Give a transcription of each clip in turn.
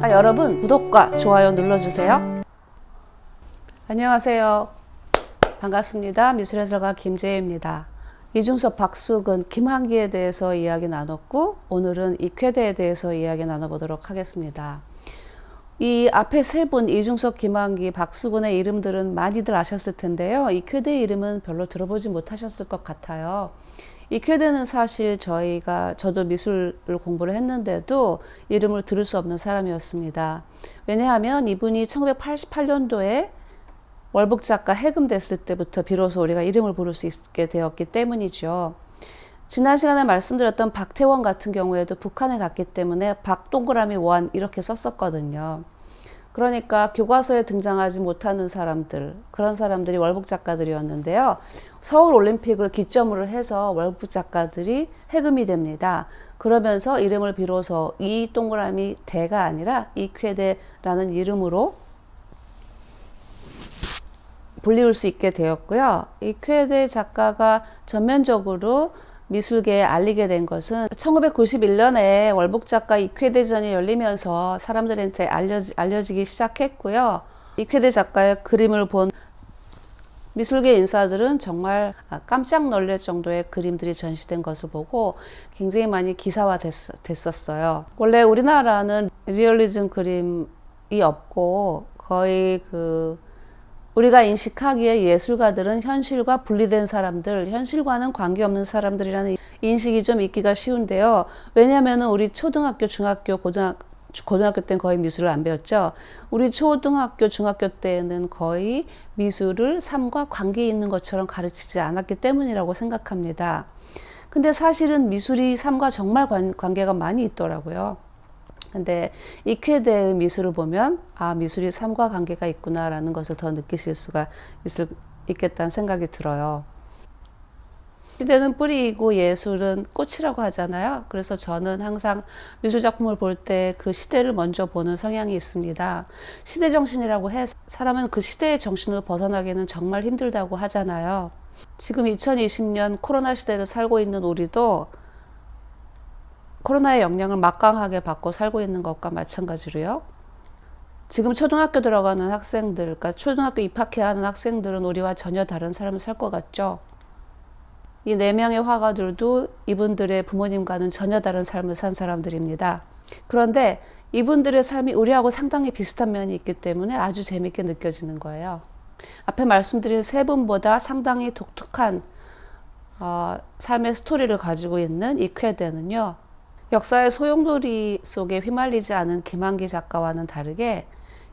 여러분 구독과 좋아요 눌러주세요. 안녕하세요. 반갑습니다. 미술해설가 김재희입니다. 이중섭, 박수근, 김한기에 대해서 이야기 나눴고 오늘은 익회대에 대해서 이야기 나눠보도록 하겠습니다. 이 앞에 세 분 이중섭, 김한기, 박수근의 이름들은 많이들 아셨을 텐데요. 익회대 이름은 별로 들어보지 못하셨을 것 같아요. 익회대는 사실 저도 미술을 공부를 했는데도 이름을 들을 수 없는 사람이었습니다. 왜냐하면 이분이 1988년도에 월북작가 해금됐을 때부터 비로소 우리가 이름을 부를 수 있게 되었기 때문이죠. 지난 시간에 말씀드렸던 박태원 같은 경우에도 북한에 갔기 때문에 박동그라미 원 이렇게 썼었거든요. 그러니까 교과서에 등장하지 못하는 사람들, 그런 사람들이 월북 작가들이었는데요. 서울 올림픽을 기점으로 해서 월북 작가들이 해금이 됩니다. 그러면서 이름을 비로소 이 동그라미 대가 아니라 익회대라는 이름으로 불리울 수 있게 되었고요. 익회대 작가가 전면적으로 미술계에 알리게 된 것은 1991년에 월북작가 익회대전이 열리면서 사람들한테 알려지기 시작했고요. 익회대 작가의 그림을 본 미술계 인사들은 정말 깜짝 놀랄 정도의 그림들이 전시된 것을 보고 굉장히 많이 기사화 됐었어요. 원래 우리나라는 리얼리즘 그림이 없고 거의 우리가 인식하기에 예술가들은 현실과 분리된 사람들, 현실과는 관계없는 사람들이라는 인식이 좀 있기가 쉬운데요. 왜냐하면 우리 초등학교, 중학교, 고등학교 때는 거의 미술을 안 배웠죠. 우리 초등학교, 중학교 때는 거의 미술을 삶과 관계 있는 것처럼 가르치지 않았기 때문이라고 생각합니다. 근데 사실은 미술이 삶과 정말 관계가 많이 있더라고요. 근데 익회대의 미술을 보면 미술이 삶과 관계가 있구나라는 것을 더 느끼실 수가 있겠다는 생각이 들어요. 시대는 뿌리이고 예술은 꽃이라고 하잖아요. 그래서 저는 항상 미술작품을 볼 때 그 시대를 먼저 보는 성향이 있습니다. 시대정신이라고 해서 사람은 그 시대의 정신을 벗어나기는 정말 힘들다고 하잖아요. 지금 2020년 코로나 시대를 살고 있는 우리도 코로나의 영향을 막강하게 받고 살고 있는 것과 마찬가지로요. 지금 초등학교 들어가는 학생들, 그러니까 초등학교 입학해야 하는 학생들은 우리와 전혀 다른 삶을 살 것 같죠. 이 4명의 화가들도 이분들의 부모님과는 전혀 다른 삶을 산 사람들입니다. 그런데 이분들의 삶이 우리하고 상당히 비슷한 면이 있기 때문에 아주 재밌게 느껴지는 거예요. 앞에 말씀드린 세 분보다 상당히 독특한 삶의 스토리를 가지고 있는 익회대는요. 역사의 소용돌이 속에 휘말리지 않은 김한기 작가와는 다르게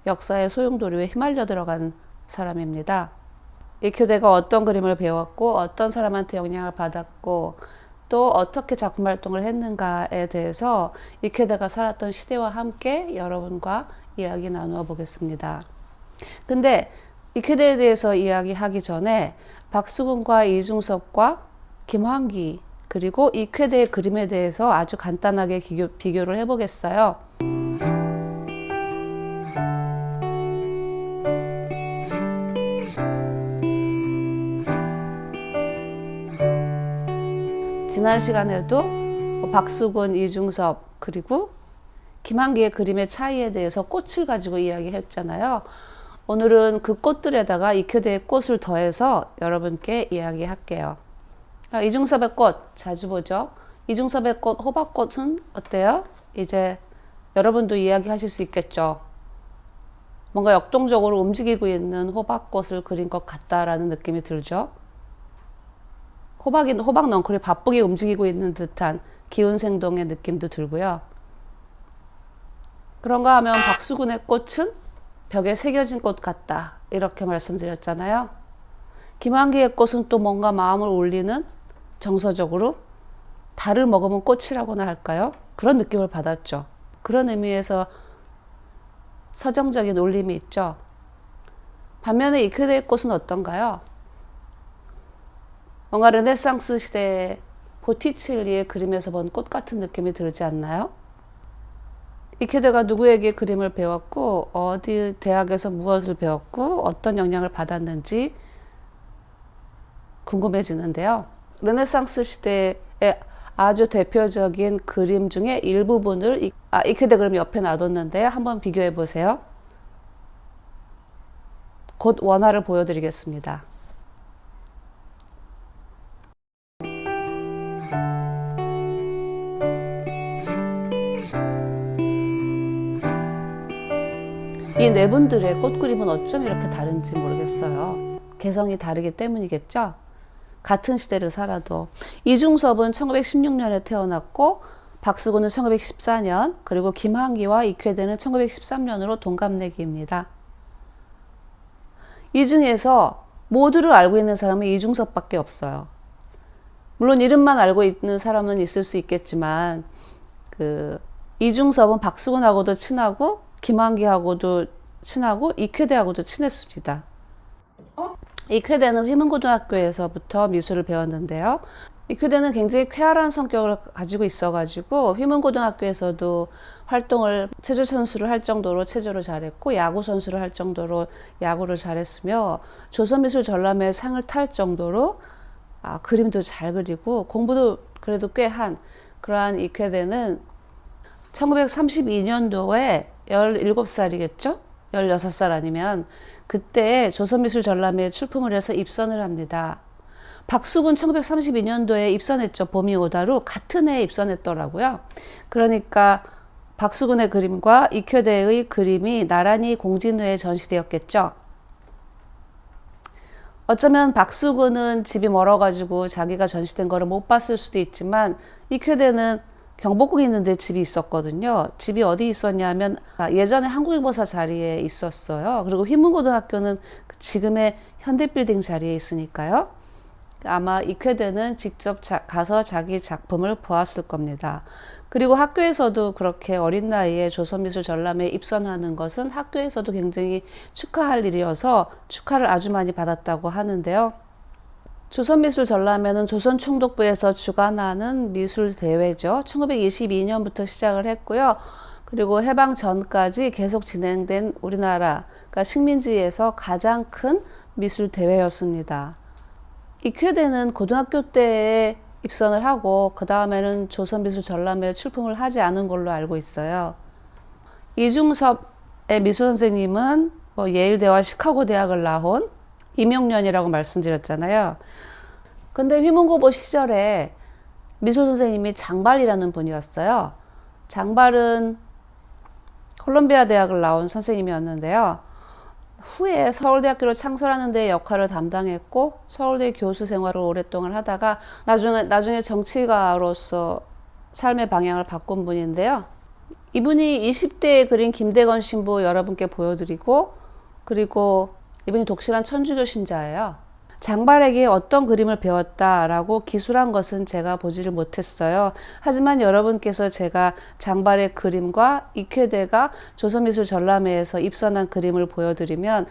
역사의 소용돌이에 휘말려 들어간 사람입니다. 익회대가 어떤 그림을 배웠고 어떤 사람한테 영향을 받았고 또 어떻게 작품 활동을 했는가에 대해서 익회대가 살았던 시대와 함께 여러분과 이야기 나누어 보겠습니다. 근데 익회대에 대해서 이야기하기 전에 박수근과 이중섭과 김한기 그리고 익회대의 그림에 대해서 아주 간단하게 비교를 해보겠어요. 지난 시간에도 박수근, 이중섭 그리고 김한기의 그림의 차이에 대해서 꽃을 가지고 이야기했잖아요. 오늘은 그 꽃들에다가 익회대의 꽃을 더해서 여러분께 이야기할게요. 이중섭의 꽃 자주 보죠. 이중섭의 꽃 호박꽃은 어때요? 이제 여러분도 이야기하실 수 있겠죠. 뭔가 역동적으로 움직이고 있는 호박꽃을 그린 것 같다라는 느낌이 들죠. 호박 넝쿨이 바쁘게 움직이고 있는 듯한 기운생동의 느낌도 들고요. 그런가 하면 박수근의 꽃은 벽에 새겨진 꽃 같다 이렇게 말씀드렸잖아요. 김한기의 꽃은 또 뭔가 마음을 울리는 정서적으로 달을 먹으면 꽃이라고나 할까요? 그런 느낌을 받았죠. 그런 의미에서 서정적인 울림이 있죠. 반면에 익회대의 꽃은 어떤가요? 뭔가 르네상스 시대의 보티첼리의 그림에서 본 꽃 같은 느낌이 들지 않나요? 익회대가 누구에게 그림을 배웠고 어디 대학에서 무엇을 배웠고 어떤 영향을 받았는지 궁금해지는데요. 르네상스 시대에 아주 대표적인 그림 중에 일부분을 이케데 그림 옆에 놔뒀는데요. 한번 비교해 보세요. 곧 원화를 보여드리겠습니다. 이 네 분들의 꽃 그림은 어쩜 이렇게 다른지 모르겠어요. 개성이 다르기 때문이겠죠? 같은 시대를 살아도. 이중섭은 1916년에 태어났고 박수근은 1914년, 그리고 김한기와 이쾌대는 1913년으로 동갑내기입니다. 이 중에서 모두를 알고 있는 사람은 이중섭밖에 없어요. 물론 이름만 알고 있는 사람은 있을 수 있겠지만 이중섭은 박수근하고도 친하고 김한기하고도 친하고 이쾌대하고도 친했습니다. 이쾌대는 휘문고등학교에서부터 미술을 배웠는데요. 이쾌대는 굉장히 쾌활한 성격을 가지고 있어가지고 휘문고등학교에서도 활동을 체조 선수를 할 정도로 체조를 잘했고 야구 선수를 할 정도로 야구를 잘했으며 조선미술 전람회 상을 탈 정도로 그림도 잘 그리고 공부도 그래도 꽤 한 그러한 이쾌대는 1932년도에 17살이겠죠? 16살 아니면 그때 조선미술 전람회에 출품을 해서 입선을 합니다. 박수근 1932년도에 입선했죠. 봄이 오다로 같은 해에 입선했더라고요. 그러니까 박수근의 그림과 이쾌대의 그림이 나란히 공진회에 전시되었겠죠. 어쩌면 박수근은 집이 멀어가지고 자기가 전시된 거를 못 봤을 수도 있지만 이쾌대는 경복궁에 있는데 집이 있었거든요. 집이 어디 있었냐면 예전에 한국일보사 자리에 있었어요. 그리고 휘문고등학교는 지금의 현대빌딩 자리에 있으니까요. 아마 이쾌대는 직접 가서 자기 작품을 보았을 겁니다. 그리고 학교에서도 그렇게 어린 나이에 조선미술 전람회에 입선하는 것은 학교에서도 굉장히 축하할 일이어서 축하를 아주 많이 받았다고 하는데요. 조선미술 전람회는 조선총독부에서 주관하는 미술대회죠. 1922년부터 시작을 했고요. 그리고 해방 전까지 계속 진행된 우리나라, 그러니까 식민지에서 가장 큰 미술대회였습니다. 이쾌대는 고등학교 때에 입선을 하고 그 다음에는 조선미술 전람회에 출품을 하지 않은 걸로 알고 있어요. 이중섭의 미술선생님은 예일대와 시카고 대학을 나온 임용년이라고 말씀드렸잖아요. 근데 휘문고보 시절에 미술선생님이 장발이라는 분이었어요. 장발은 콜롬비아 대학을 나온 선생님이었는데요. 후에 서울대학교를 창설하는 데 역할을 담당했고 서울대 교수 생활을 오랫동안 하다가 나중에 정치가로서 삶의 방향을 바꾼 분인데요. 이분이 20대에 그린 김대건 신부 여러분께 보여드리고 그리고 이분이 독실한 천주교 신자예요. 장발에게 어떤 그림을 배웠다라고 기술한 것은 제가 보지를 못했어요. 하지만 여러분께서 제가 장발의 그림과 이쾌대가 조선미술 전람회에서 입선한 그림을 보여드리면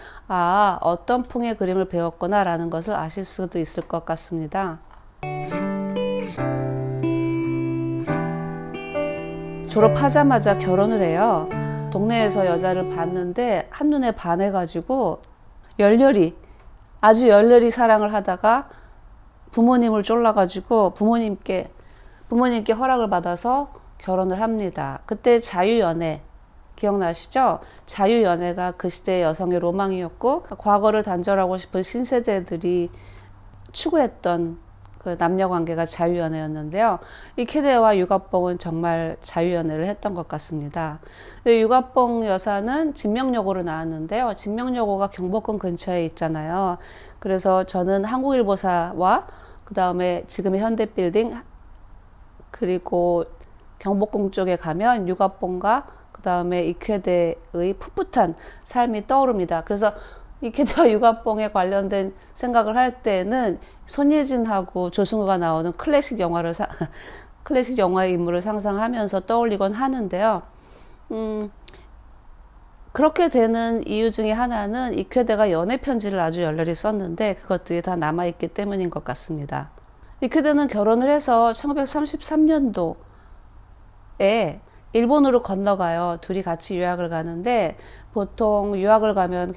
어떤 풍의 그림을 배웠구나 라는 것을 아실 수도 있을 것 같습니다. 졸업하자마자 결혼을 해요. 동네에서 여자를 봤는데 한눈에 반해가지고 아주 열렬히 사랑을 하다가 부모님을 쫄라가지고 부모님께 허락을 받아서 결혼을 합니다. 그때 자유연애 기억나시죠? 자유연애가 그 시대의 여성의 로망이었고 과거를 단절하고 싶은 신세대들이 추구했던 그 남녀관계가 자유연애였는데요. 이쾌대와 유갑봉은 정말 자유연애를 했던 것 같습니다. 유갑봉 여사는 진명여고로 나왔는데요. 진명여고가 경복궁 근처에 있잖아요. 그래서 저는 한국일보사와 그 다음에 지금의 현대빌딩 그리고 경복궁 쪽에 가면 유갑봉과 그 다음에 이쾌대의 풋풋한 삶이 떠오릅니다. 그래서 이쾌대와 유갑봉에 관련된 생각을 할 때는 손예진하고 조승우가 나오는 클래식 영화의 인물을 상상하면서 떠올리곤 하는데요. 그렇게 되는 이유 중에 하나는 이쾌대가 연애 편지를 아주 열렬히 썼는데 그것들이 다 남아있기 때문인 것 같습니다. 이쾌대는 결혼을 해서 1930년도에 일본으로 건너가요. 둘이 같이 유학을 가는데 보통 유학을 가면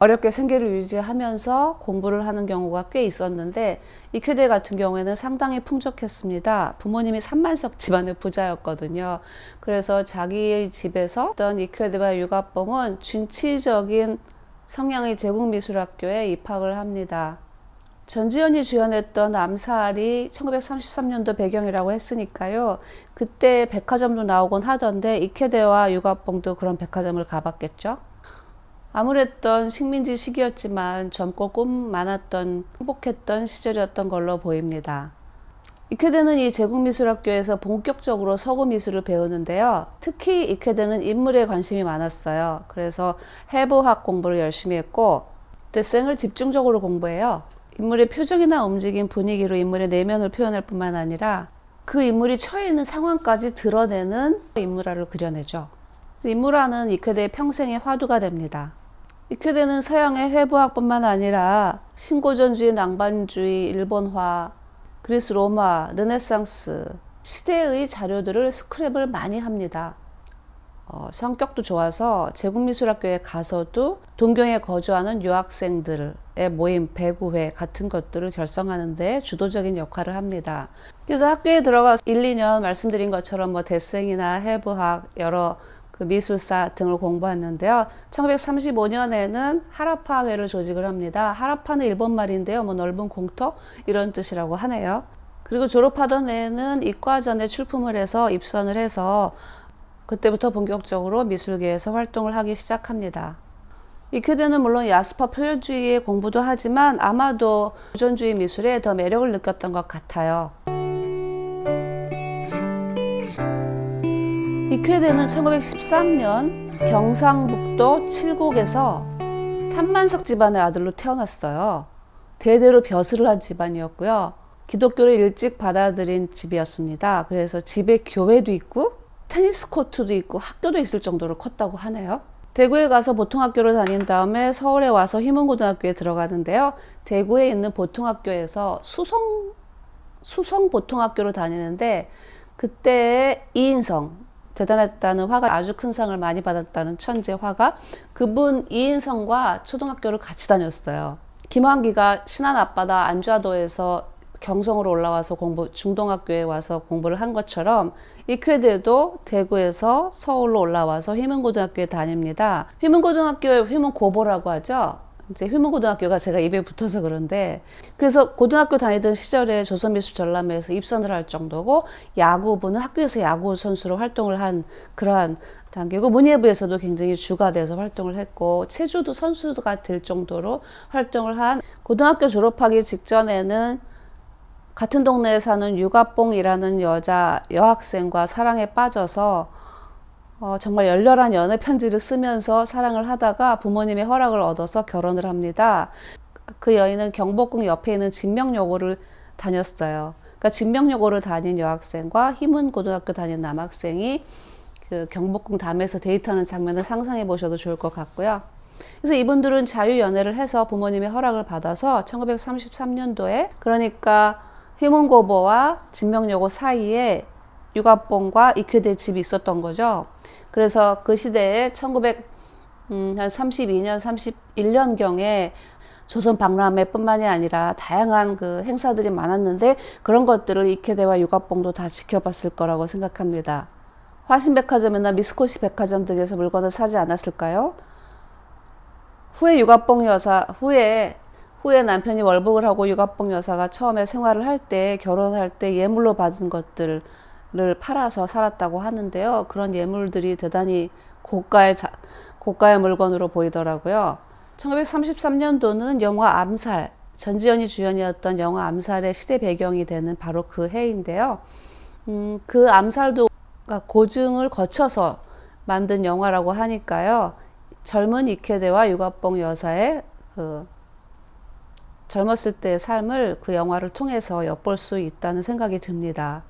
어렵게 생계를 유지하면서 공부를 하는 경우가 꽤 있었는데 이쾌대 같은 경우에는 상당히 풍족했습니다. 부모님이 삼만석 집안의 부자였거든요. 그래서 자기의 집에서 어떤 이쾌대와 육아뽕은 진취적인 성향의 제국미술학교에 입학을 합니다. 전지현이 주연했던 암살이 1933년도 배경이라고 했으니까요. 그때 백화점도 나오곤 하던데 이쾌대와 육아뽕도 그런 백화점을 가봤겠죠. 암울했던 식민지 시기였지만 젊고 꿈 많았던 행복했던 시절이었던 걸로 보입니다. 이쾌대는 이 제국미술학교에서 본격적으로 서구미술을 배우는데요. 특히 이쾌대는 인물에 관심이 많았어요. 그래서 해부학 공부를 열심히 했고 대생을 집중적으로 공부해요. 인물의 표정이나 움직임, 분위기로 인물의 내면을 표현할 뿐만 아니라 그 인물이 처해 있는 상황까지 드러내는 인물화를 그려내죠. 인물화는 이쾌대의 평생의 화두가 됩니다. 이쾌대는 서양의 회부학뿐만 아니라 신고전주의, 낭반주의, 일본화, 그리스 로마, 르네상스 시대의 자료들을 스크랩을 많이 합니다. 성격도 좋아서 제국미술학교에 가서도 동경에 거주하는 유학생들의 모임, 배구회 같은 것들을 결성하는 데 주도적인 역할을 합니다. 그래서 학교에 들어가서 1, 2년 말씀드린 것처럼 대생이나 해부학, 여러 미술사 등을 공부했는데요. 1935년에는 하라파회를 조직을 합니다. 하라파는 일본말인데요. 넓은 공터 이런 뜻이라고 하네요. 그리고 졸업하던 해에는 이과전에 출품을 해서 입선을 해서 그때부터 본격적으로 미술계에서 활동을 하기 시작합니다. 이쾌대는 물론 야수파 표현주의의 공부도 하지만 아마도 고전주의 미술에 더 매력을 느꼈던 것 같아요. 이쾌대는 1913년 경상북도 칠곡에서 삼만석 집안의 아들로 태어났어요. 대대로 벼슬을 한 집안이었고요. 기독교를 일찍 받아들인 집이었습니다. 그래서 집에 교회도 있고 테니스 코트도 있고 학교도 있을 정도로 컸다고 하네요. 대구에 가서 보통학교를 다닌 다음에 서울에 와서 휘문고등학교에 들어가는데요. 대구에 있는 보통학교에서 수성 보통학교를 다니는데 그때 이인성 대단했다는 화가 아주 큰 상을 많이 받았다는 천재 화가 그분 이인성과 초등학교를 같이 다녔어요. 김환기가 신안 앞바다 안좌도에서 경성으로 올라와서 중동학교에 와서 공부를 한 것처럼 이쾌대도 대구에서 서울로 올라와서 휘문고등학교에 다닙니다. 휘문고등학교에 휘문고보라고 하죠. 이제 휘문고등학교가 제가 입에 붙어서 그런데 그래서 고등학교 다니던 시절에 조선미술전람회에서 입선을 할 정도고 야구부는 학교에서 야구 선수로 활동을 한 그러한 단계고 문예부에서도 굉장히 주가 돼서 활동을 했고 체주도 선수가 될 정도로 활동을 한 고등학교 졸업하기 직전에는 같은 동네에 사는 유가뽕이라는 여학생과 사랑에 빠져서 정말 열렬한 연애 편지를 쓰면서 사랑을 하다가 부모님의 허락을 얻어서 결혼을 합니다. 그 여인은 경복궁 옆에 있는 진명여고를 다녔어요. 그러니까 진명여고를 다닌 여학생과 휘문고등학교 다닌 남학생이 그 경복궁 담에서 데이트하는 장면을 상상해 보셔도 좋을 것 같고요. 그래서 이분들은 자유연애를 해서 부모님의 허락을 받아서 1933년도에 그러니까 휘문고보와 진명여고 사이에 유가뽕과 이쾌대 집이 있었던 거죠. 그래서 그 시대에 1932년, 31년경에 조선 박람회뿐만이 아니라 다양한 그 행사들이 많았는데 그런 것들을 이쾌대와 유가뽕도 다 지켜봤을 거라고 생각합니다. 화신백화점이나 미스코시 백화점 등에서 물건을 사지 않았을까요? 후에 남편이 월북을 하고 유가뽕 여사가 처음에 생활을 할 때 결혼할 때 예물로 받은 것들을 팔아서 살았다고 하는데요. 그런 예물들이 대단히 고가의 물건으로 보이더라고요. 1933년도는 영화 암살, 전지현이 주연이었던 영화 암살의 시대 배경이 되는 바로 그 해인데요. 그 암살도 고증을 거쳐서 만든 영화라고 하니까요. 젊은 이쾌대와 유가뽕 여사의 젊었을 때의 삶을 그 영화를 통해서 엿볼 수 있다는 생각이 듭니다.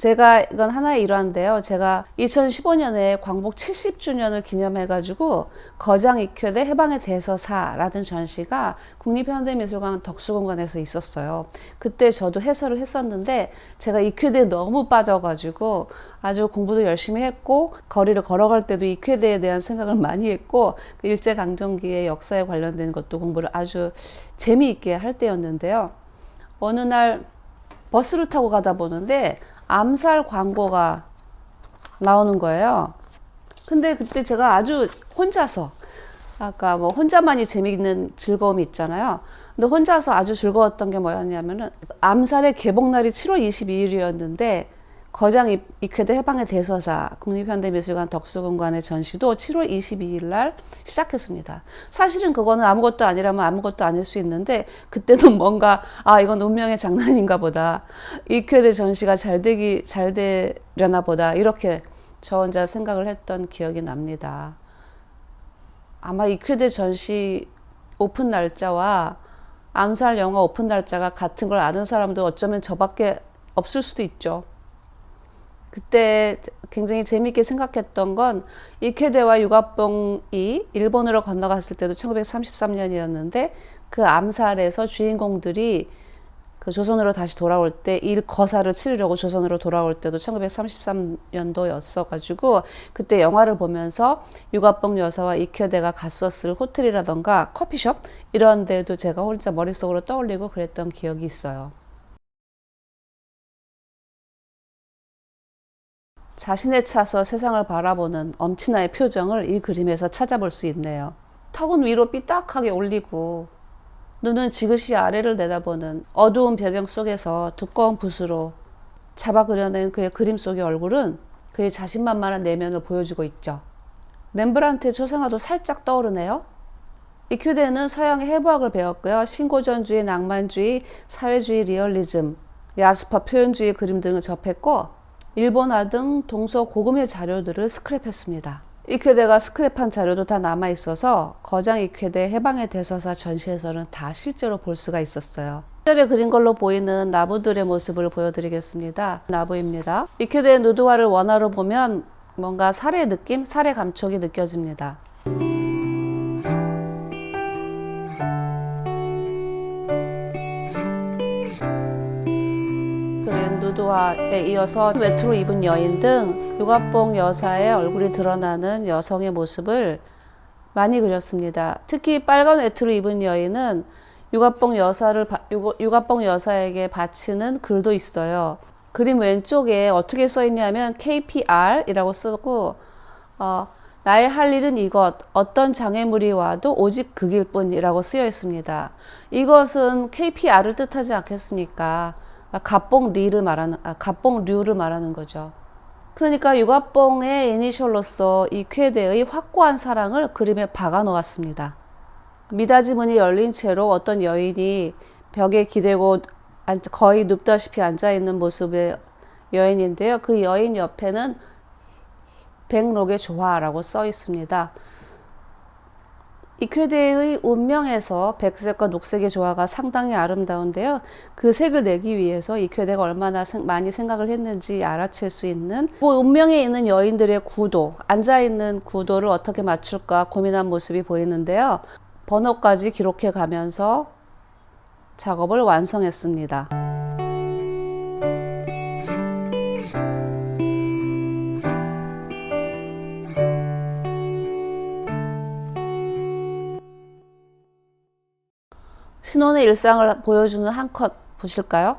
제가 이건 하나의 일화인데요. 제가 2015년에 광복 70주년을 기념해가지고 거장 익회대 해방의 대서사라는 전시가 국립현대미술관 덕수공간에서 있었어요. 그때 저도 해설을 했었는데 제가 익회대에 너무 빠져가지고 아주 공부도 열심히 했고 거리를 걸어갈 때도 익회대에 대한 생각을 많이 했고 일제강점기의 역사에 관련된 것도 공부를 아주 재미있게 할 때였는데요. 어느 날 버스를 타고 가다 보는데 암살 광고가 나오는 거예요. 근데 그때 제가 아주 혼자서, 아까 뭐 혼자만이 재미있는 즐거움이 있잖아요. 근데 혼자서 아주 즐거웠던 게 뭐였냐면은 암살의 개봉날이 7월 22일이었는데 거장 익회대 해방의 대서사 국립현대미술관 덕수공간의 전시도 7월 22일 날 시작했습니다. 사실은 그거는 아무것도 아니라면 아무것도 아닐 수 있는데 그때는 뭔가 이건 운명의 장난인가 보다. 익회대 전시가 잘 되려나 보다. 이렇게 저 혼자 생각을 했던 기억이 납니다. 아마 익회대 전시 오픈 날짜와 암살 영화 오픈 날짜가 같은 걸 아는 사람도 어쩌면 저밖에 없을 수도 있죠. 그때 굉장히 재미있게 생각했던 건 익회대와 유갑봉이 일본으로 건너갔을 때도 1933년이었는데 그 암살에서 주인공들이 그 조선으로 다시 돌아올 때 일거사를 치르려고 조선으로 돌아올 때도 1933년도였어가지고 그때 영화를 보면서 유갑봉 여사와 익회대가 갔었을 호텔이라던가 커피숍 이런 데도 제가 혼자 머릿속으로 떠올리고 그랬던 기억이 있어요. 자신에 차서 세상을 바라보는 엄친아의 표정을 이 그림에서 찾아볼 수 있네요. 턱은 위로 삐딱하게 올리고 눈은 지그시 아래를 내다보는 어두운 배경 속에서 두꺼운 붓으로 잡아 그려낸 그의 그림 속의 얼굴은 그의 자신만만한 내면을 보여주고 있죠. 렘브란트의 초상화도 살짝 떠오르네요. 익회대는 서양의 해부학을 배웠고요. 신고전주의, 낭만주의, 사회주의, 리얼리즘, 야수파 표현주의 그림 등을 접했고 일본화 등 동서 고금의 자료들을 스크랩했습니다. 익회대가 스크랩한 자료도 다 남아있어서 거장 익회대 해방의 대서사 전시에서는 다 실제로 볼 수가 있었어요. 시절에 그린 걸로 보이는 나무들의 모습을 보여드리겠습니다. 나무입니다. 익회대의 누드화를 원화로 보면 뭔가 살의 느낌, 살의 감촉이 느껴집니다. 그린 누드화에 이어서 외투를 입은 여인 등 유갑봉 여사의 얼굴이 드러나는 여성의 모습을 많이 그렸습니다. 특히 빨간 외투를 입은 여인은 유갑봉 여사에게 바치는 글도 있어요. 그림 왼쪽에 어떻게 써 있냐면 KPR이라고 쓰고 나의 할 일은 이것, 어떤 장애물이 와도 오직 극일 뿐이라고 쓰여 있습니다. 이것은 KPR을 뜻하지 않겠습니까? 갑봉류를 말하는 거죠. 그러니까 유갑봉의 이니셜로서 익회대의 확고한 사랑을 그림에 박아 놓았습니다. 미닫이 문이 열린 채로 어떤 여인이 벽에 기대고 거의 눕다시피 앉아있는 모습의 여인인데요. 그 여인 옆에는 백록의 조화라고 써 있습니다. 익회대의 운명에서 백색과 녹색의 조화가 상당히 아름다운데요. 그 색을 내기 위해서 익회대가 얼마나 많이 생각을 했는지 알아챌 수 있는 운명에 있는 여인들의 구도, 앉아있는 구도를 어떻게 맞출까 고민한 모습이 보이는데요. 번호까지 기록해 가면서 작업을 완성했습니다. 신혼의 일상을 보여주는 한 컷 보실까요?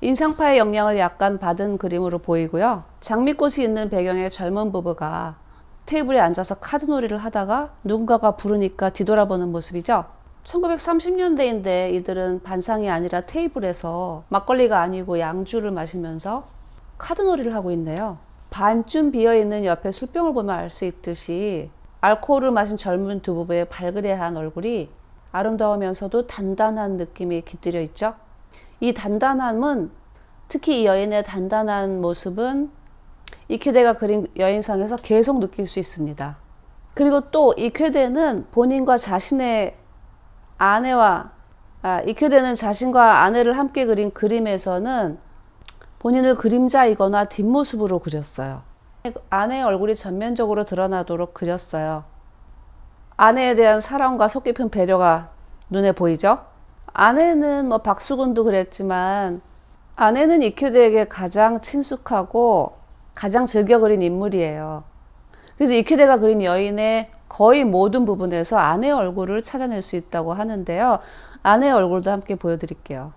인상파의 영향을 약간 받은 그림으로 보이고요. 장미꽃이 있는 배경의 젊은 부부가 테이블에 앉아서 카드놀이를 하다가 누군가가 부르니까 뒤돌아보는 모습이죠. 1930년대인데 이들은 반상이 아니라 테이블에서 막걸리가 아니고 양주를 마시면서 카드놀이를 하고 있네요. 반쯤 비어있는 옆에 술병을 보면 알 수 있듯이 알코올을 마신 젊은 두 부부의 발그레한 얼굴이 아름다우면서도 단단한 느낌이 깃들여 있죠. 이 단단함은, 특히 이 여인의 단단한 모습은 익회대가 그린 여인상에서 계속 느낄 수 있습니다. 그리고 또 익회대는 본인과 자신의 익회대는 자신과 아내를 함께 그린 그림에서는 본인을 그림자이거나 뒷모습으로 그렸어요. 아내의 얼굴이 전면적으로 드러나도록 그렸어요. 아내에 대한 사랑과 속 깊은 배려가 눈에 보이죠? 아내는 뭐 박수근도 그랬지만 아내는 이큐대에게 가장 친숙하고 가장 즐겨 그린 인물이에요. 그래서 이큐대가 그린 여인의 거의 모든 부분에서 아내의 얼굴을 찾아낼 수 있다고 하는데요. 아내의 얼굴도 함께 보여드릴게요.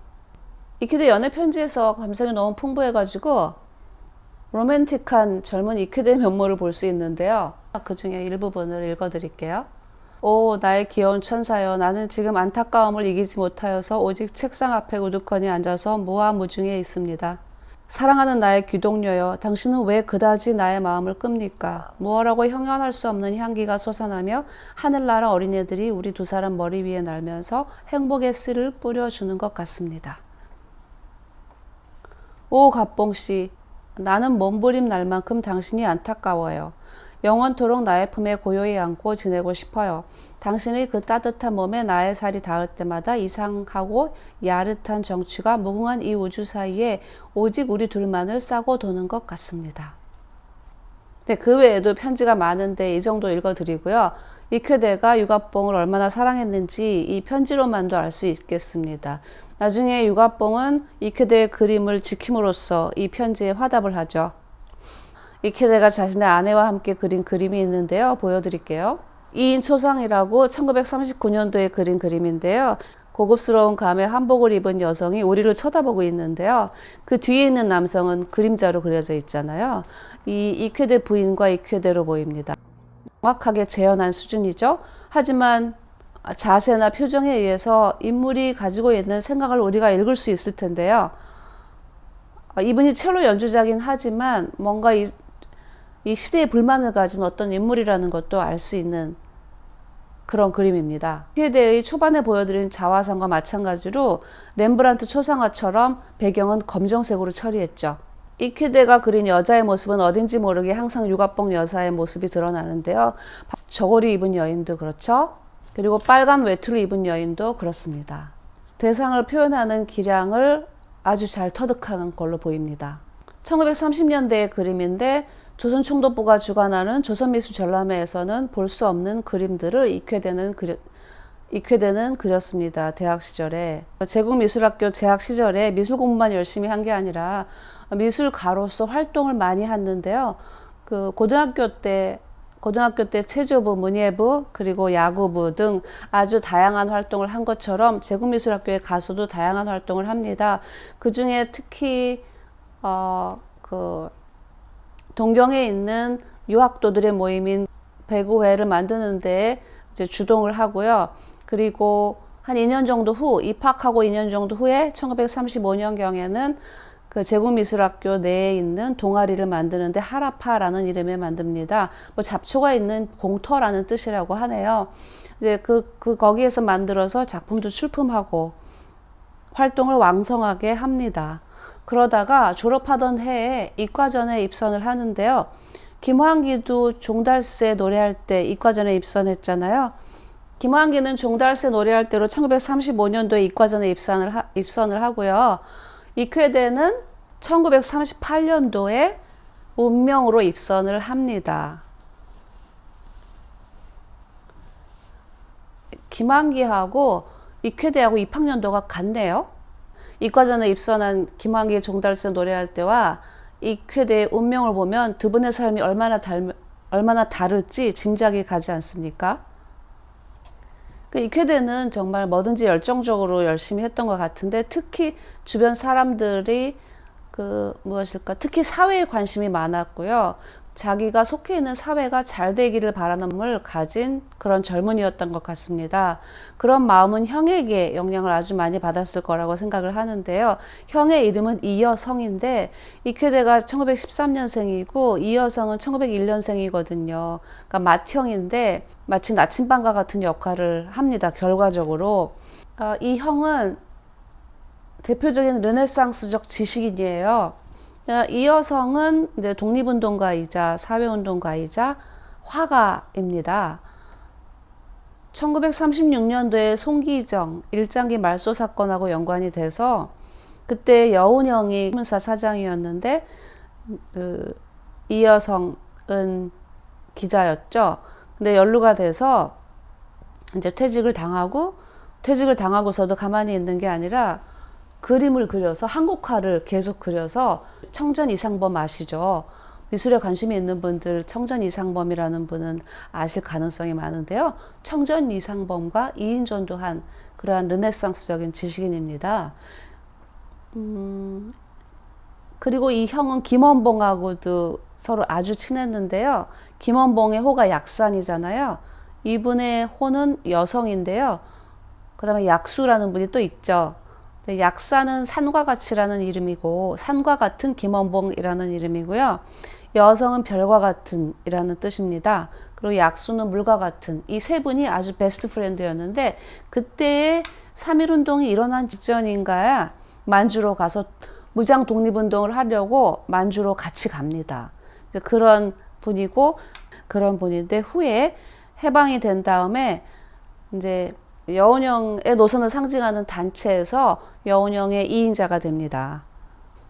이큐대 연애 편지에서 감성이 너무 풍부해가지고 로맨틱한 젊은 이큐대의 면모를 볼 수 있는데요. 그 중에 일부분을 읽어드릴게요. 오, 나의 귀여운 천사여, 나는 지금 안타까움을 이기지 못하여서 오직 책상 앞에 우두커니 앉아서 무아무중에 있습니다. 사랑하는 나의 귀동녀여, 당신은 왜 그다지 나의 마음을 끕니까? 무어라고 형언할 수 없는 향기가 솟아나며 하늘나라 어린애들이 우리 두 사람 머리 위에 날면서 행복의 씨를 뿌려주는 것 같습니다. 오 갑봉씨, 나는 몸부림 날만큼 당신이 안타까워요. 영원토록 나의 품에 고요히 안고 지내고 싶어요. 당신의 그 따뜻한 몸에 나의 살이 닿을 때마다 이상하고 야릇한 정취가 무궁한 이 우주 사이에 오직 우리 둘만을 싸고 도는 것 같습니다. 네, 그 외에도 편지가 많은데 이 정도 읽어드리고요. 이쾌대가 유가뽕을 얼마나 사랑했는지 이 편지로만도 알 수 있겠습니다. 나중에 유가뽕은 이쾌대의 그림을 지킴으로써 이 편지에 화답을 하죠. 이케대가 자신의 아내와 함께 그린 그림이 있는데요. 보여드릴게요. 2인 초상이라고 1939년도에 그린 그림인데요. 고급스러운 감의 한복을 입은 여성이 우리를 쳐다보고 있는데요. 그 뒤에 있는 남성은 그림자로 그려져 있잖아요. 이 이쾌대 부인과 이쾌대로 보입니다. 정확하게 재현한 수준이죠. 하지만 자세나 표정에 의해서 인물이 가지고 있는 생각을 우리가 읽을 수 있을 텐데요. 이분이 첼로 연주자긴 하지만 뭔가 이 시대의 불만을 가진 어떤 인물이라는 것도 알 수 있는 그런 그림입니다. 이쾌대의 초반에 보여드린 자화상과 마찬가지로 렘브란트 초상화처럼 배경은 검정색으로 처리했죠. 이쾌대가 그린 여자의 모습은 어딘지 모르게 항상 유가뽕 여사의 모습이 드러나는데요. 저고리 입은 여인도 그렇죠. 그리고 빨간 외투를 입은 여인도 그렇습니다. 대상을 표현하는 기량을 아주 잘 터득한 걸로 보입니다. 1930년대의 그림인데 조선총독부가 주관하는 조선미술전람회에서는 볼 수 없는 그림들을 이쾌대는 그렸습니다. 대학 시절에. 제국미술학교 재학 시절에 미술 공부만 열심히 한 게 아니라 미술가로서 활동을 많이 했는데요. 그 고등학교 때 체조부, 문예부, 그리고 야구부 등 아주 다양한 활동을 한 것처럼 제국미술학교의 가수도 다양한 활동을 합니다. 그 중에 특히 동경에 있는 유학도들의 모임인 배구회를 만드는 데 이제 주동을 하고요. 그리고 한 2년 정도 후, 입학하고 2년 정도 후에 1935년경에는 그 제국미술학교 내에 있는 동아리를 만드는데 하라파라는 이름에 만듭니다. 뭐 잡초가 있는 공터라는 뜻이라고 하네요. 이제 거기에서 만들어서 작품도 출품하고 활동을 왕성하게 합니다. 그러다가 졸업하던 해에 이과전에 입선을 하는데요. 김환기도 종달새 노래할 때 이과전에 입선했잖아요. 김환기는 종달새 노래할 때로 1935년도에 이과전에 입선을 하고요. 이쾌대는 1938년도에 운명으로 입선을 합니다. 김환기하고 이쾌대하고 입학년도가 같네요. 이과전에 입선한 김환기의 종달새 노래할 때와 이쾌대의 운명을 보면 두 분의 삶이 얼마나 다를지 짐작이 가지 않습니까? 이쾌대는 정말 뭐든지 열정적으로 열심히 했던 것 같은데 특히 주변 사람들이 특히 사회에 관심이 많았고요. 자기가 속해 있는 사회가 잘 되기를 바라는 마음을 가진 그런 젊은이였던 것 같습니다. 그런 마음은 형에게 영향을 아주 많이 받았을 거라고 생각을 하는데요. 형의 이름은 이여성인데 이쾌대가 1913년생이고 이여성은 1901년생이거든요. 그러니까 맏형인데 마치 나침반과 같은 역할을 합니다. 결과적으로. 이 형은 대표적인 르네상스적 지식인이에요. 이 여성은 이제 독립운동가이자 사회운동가이자 화가입니다. 1936년도에 송기정 일장기 말소 사건하고 연관이 돼서 그때 여운형이 신문사 사장이었는데 이여성은 기자였죠. 근데 연루가 돼서 이제 퇴직을 당하고서도 가만히 있는 게 아니라 그림을 그려서 한국화를 계속 그려서 청전 이상범 아시죠? 미술에 관심이 있는 분들 청전 이상범이라는 분은 아실 가능성이 많은데요. 청전 이상범과 이인전도한 그러한 르네상스적인 지식인입니다. 그리고 이 형은 김원봉하고도 서로 아주 친했는데요. 김원봉의 호가 약산이잖아요. 이분의 호는 여성인데요. 그 다음에 약수라는 분이 또 있죠. 약산은 산과 같이라는 이름이고 산과 같은 김원봉이라는 이름이고요. 여성은 별과 같은 이라는 뜻입니다. 그리고 약수는 물과 같은 이 세 분이 아주 베스트 프렌드였는데 그때의 3.1운동이 일어난 직전인가야 만주로 가서 무장 독립운동을 하려고 만주로 같이 갑니다. 이제 그런 분인데 후에 해방이 된 다음에 이제 여운형의 노선을 상징하는 단체에서 여운형의 2인자가 됩니다.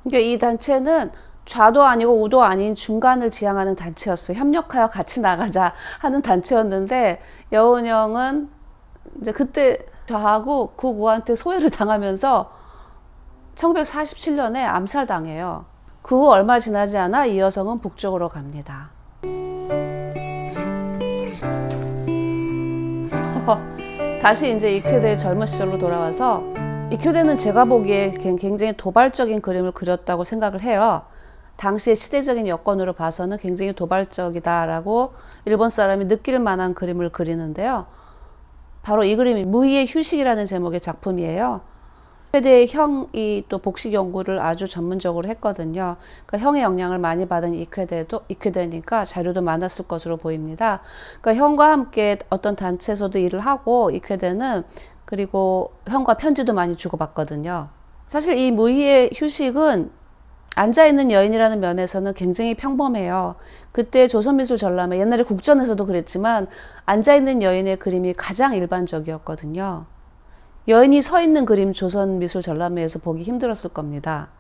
그러니까 이 단체는 좌도 아니고 우도 아닌 중간을 지향하는 단체였어요. 협력하여 같이 나가자 하는 단체였는데 여운형은 이제 그때 저하고 구구한테 소외를 당하면서 1947년에 암살당해요. 그 후 얼마 지나지 않아 이 여성은 북쪽으로 갑니다. 다시 이제 이쾌대의 젊은 시절로 돌아와서 이쾌대는 제가 보기에 굉장히 도발적인 그림을 그렸다고 생각을 해요. 당시의 시대적인 여건으로 봐서는 굉장히 도발적이다라고 일본 사람이 느낄 만한 그림을 그리는데요. 바로 이 그림이 무의의 휴식이라는 제목의 작품이에요. 이쾌대의 형이 또 복식 연구를 아주 전문적으로 했거든요. 그러니까 형의 영향을 많이 받은 이쾌대니까 자료도 많았을 것으로 보입니다. 그러니까 형과 함께 어떤 단체에서도 일을 하고 이쾌대는 그리고 형과 편지도 많이 주고받거든요. 사실 이 무의의 휴식은 앉아있는 여인이라는 면에서는 굉장히 평범해요. 그때 조선미술 전람회, 옛날에 국전에서도 그랬지만 앉아있는 여인의 그림이 가장 일반적이었거든요. 여인이 서 있는 그림 조선미술 전람회에서 보기 힘들었을 겁니다.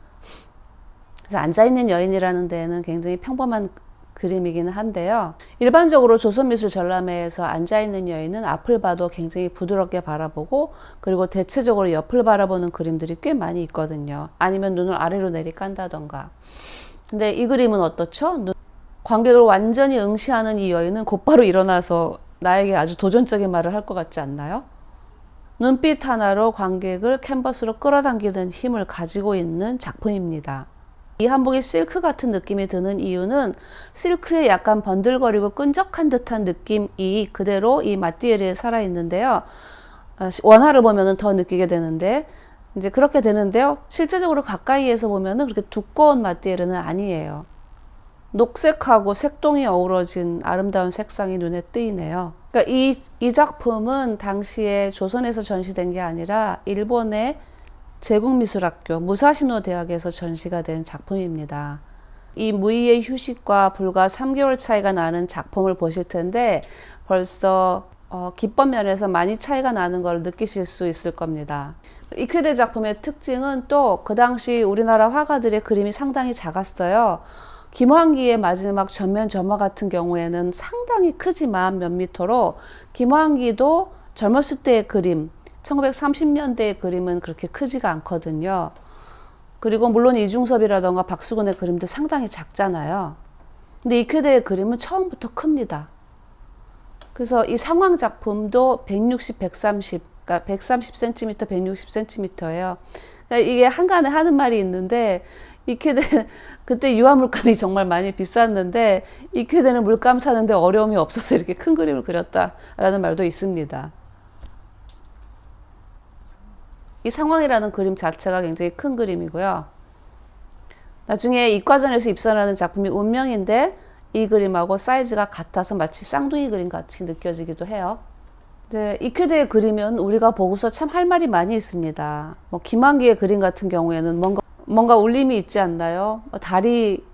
그래서 앉아있는 여인이라는 데는 굉장히 평범한 그림이기는 한데요. 일반적으로 조선미술 전람회에서 앉아있는 여인은 앞을 봐도 굉장히 부드럽게 바라보고 그리고 대체적으로 옆을 바라보는 그림들이 꽤 많이 있거든요. 아니면 눈을 아래로 내리깐다던가. 근데 이 그림은 어떻죠? 관객을 완전히 응시하는 이 여인은 곧바로 일어나서 나에게 아주 도전적인 말을 할 것 같지 않나요? 눈빛 하나로 관객을 캔버스로 끌어당기는 힘을 가지고 있는 작품입니다. 이 한복이 실크 같은 느낌이 드는 이유는 실크에 약간 번들거리고 끈적한 듯한 느낌이 그대로 이 마띠에르에 살아있는데요. 원화를 보면 더 느끼게 되는데 이제 그렇게 되는데요. 실제적으로 가까이에서 보면 그렇게 두꺼운 마띠에르는 아니에요. 녹색하고 색동이 어우러진 아름다운 색상이 눈에 띄네요. 그러니까 이 작품은 당시에 조선에서 전시된 게 아니라 일본의 제국미술학교 무사시노 대학에서 전시가 된 작품입니다. 이 무의의 휴식과 불과 3개월 차이가 나는 작품을 보실 텐데 벌써 기법 면에서 많이 차이가 나는 걸 느끼실 수 있을 겁니다. 이쾌대 작품의 특징은 또 그 당시 우리나라 화가들의 그림이 상당히 작았어요. 김환기의 마지막 전면 점화 같은 경우에는 상당히 크지만 몇 미터로 김환기도 젊었을 때의 그림 1930년대의 그림은 그렇게 크지가 않거든요. 그리고 물론 이중섭이라던가 박수근의 그림도 상당히 작잖아요. 근데 이쾌대의 그림은 처음부터 큽니다. 그래서 이 상황 작품도 160, 130, 그러니까 130cm, 160cm예요. 그러니까 이게 한간에 하는 말이 있는데 이쾌대 그때 유화물감이 정말 많이 비쌌는데 이쾌대는 물감 사는데 어려움이 없어서 이렇게 큰 그림을 그렸다라는 말도 있습니다. 이 상황이라는 그림 자체가 굉장히 큰 그림이고요. 나중에 이과전에서 입선하는 작품이 운명인데 이 그림하고 사이즈가 같아서 마치 쌍둥이 그림 같이 느껴지기도 해요. 네, 이쾌대의 그림은 우리가 보고서 참 할 말이 많이 있습니다. 김환기의 그림 같은 경우에는 뭔가 울림이 있지 않나요? 달이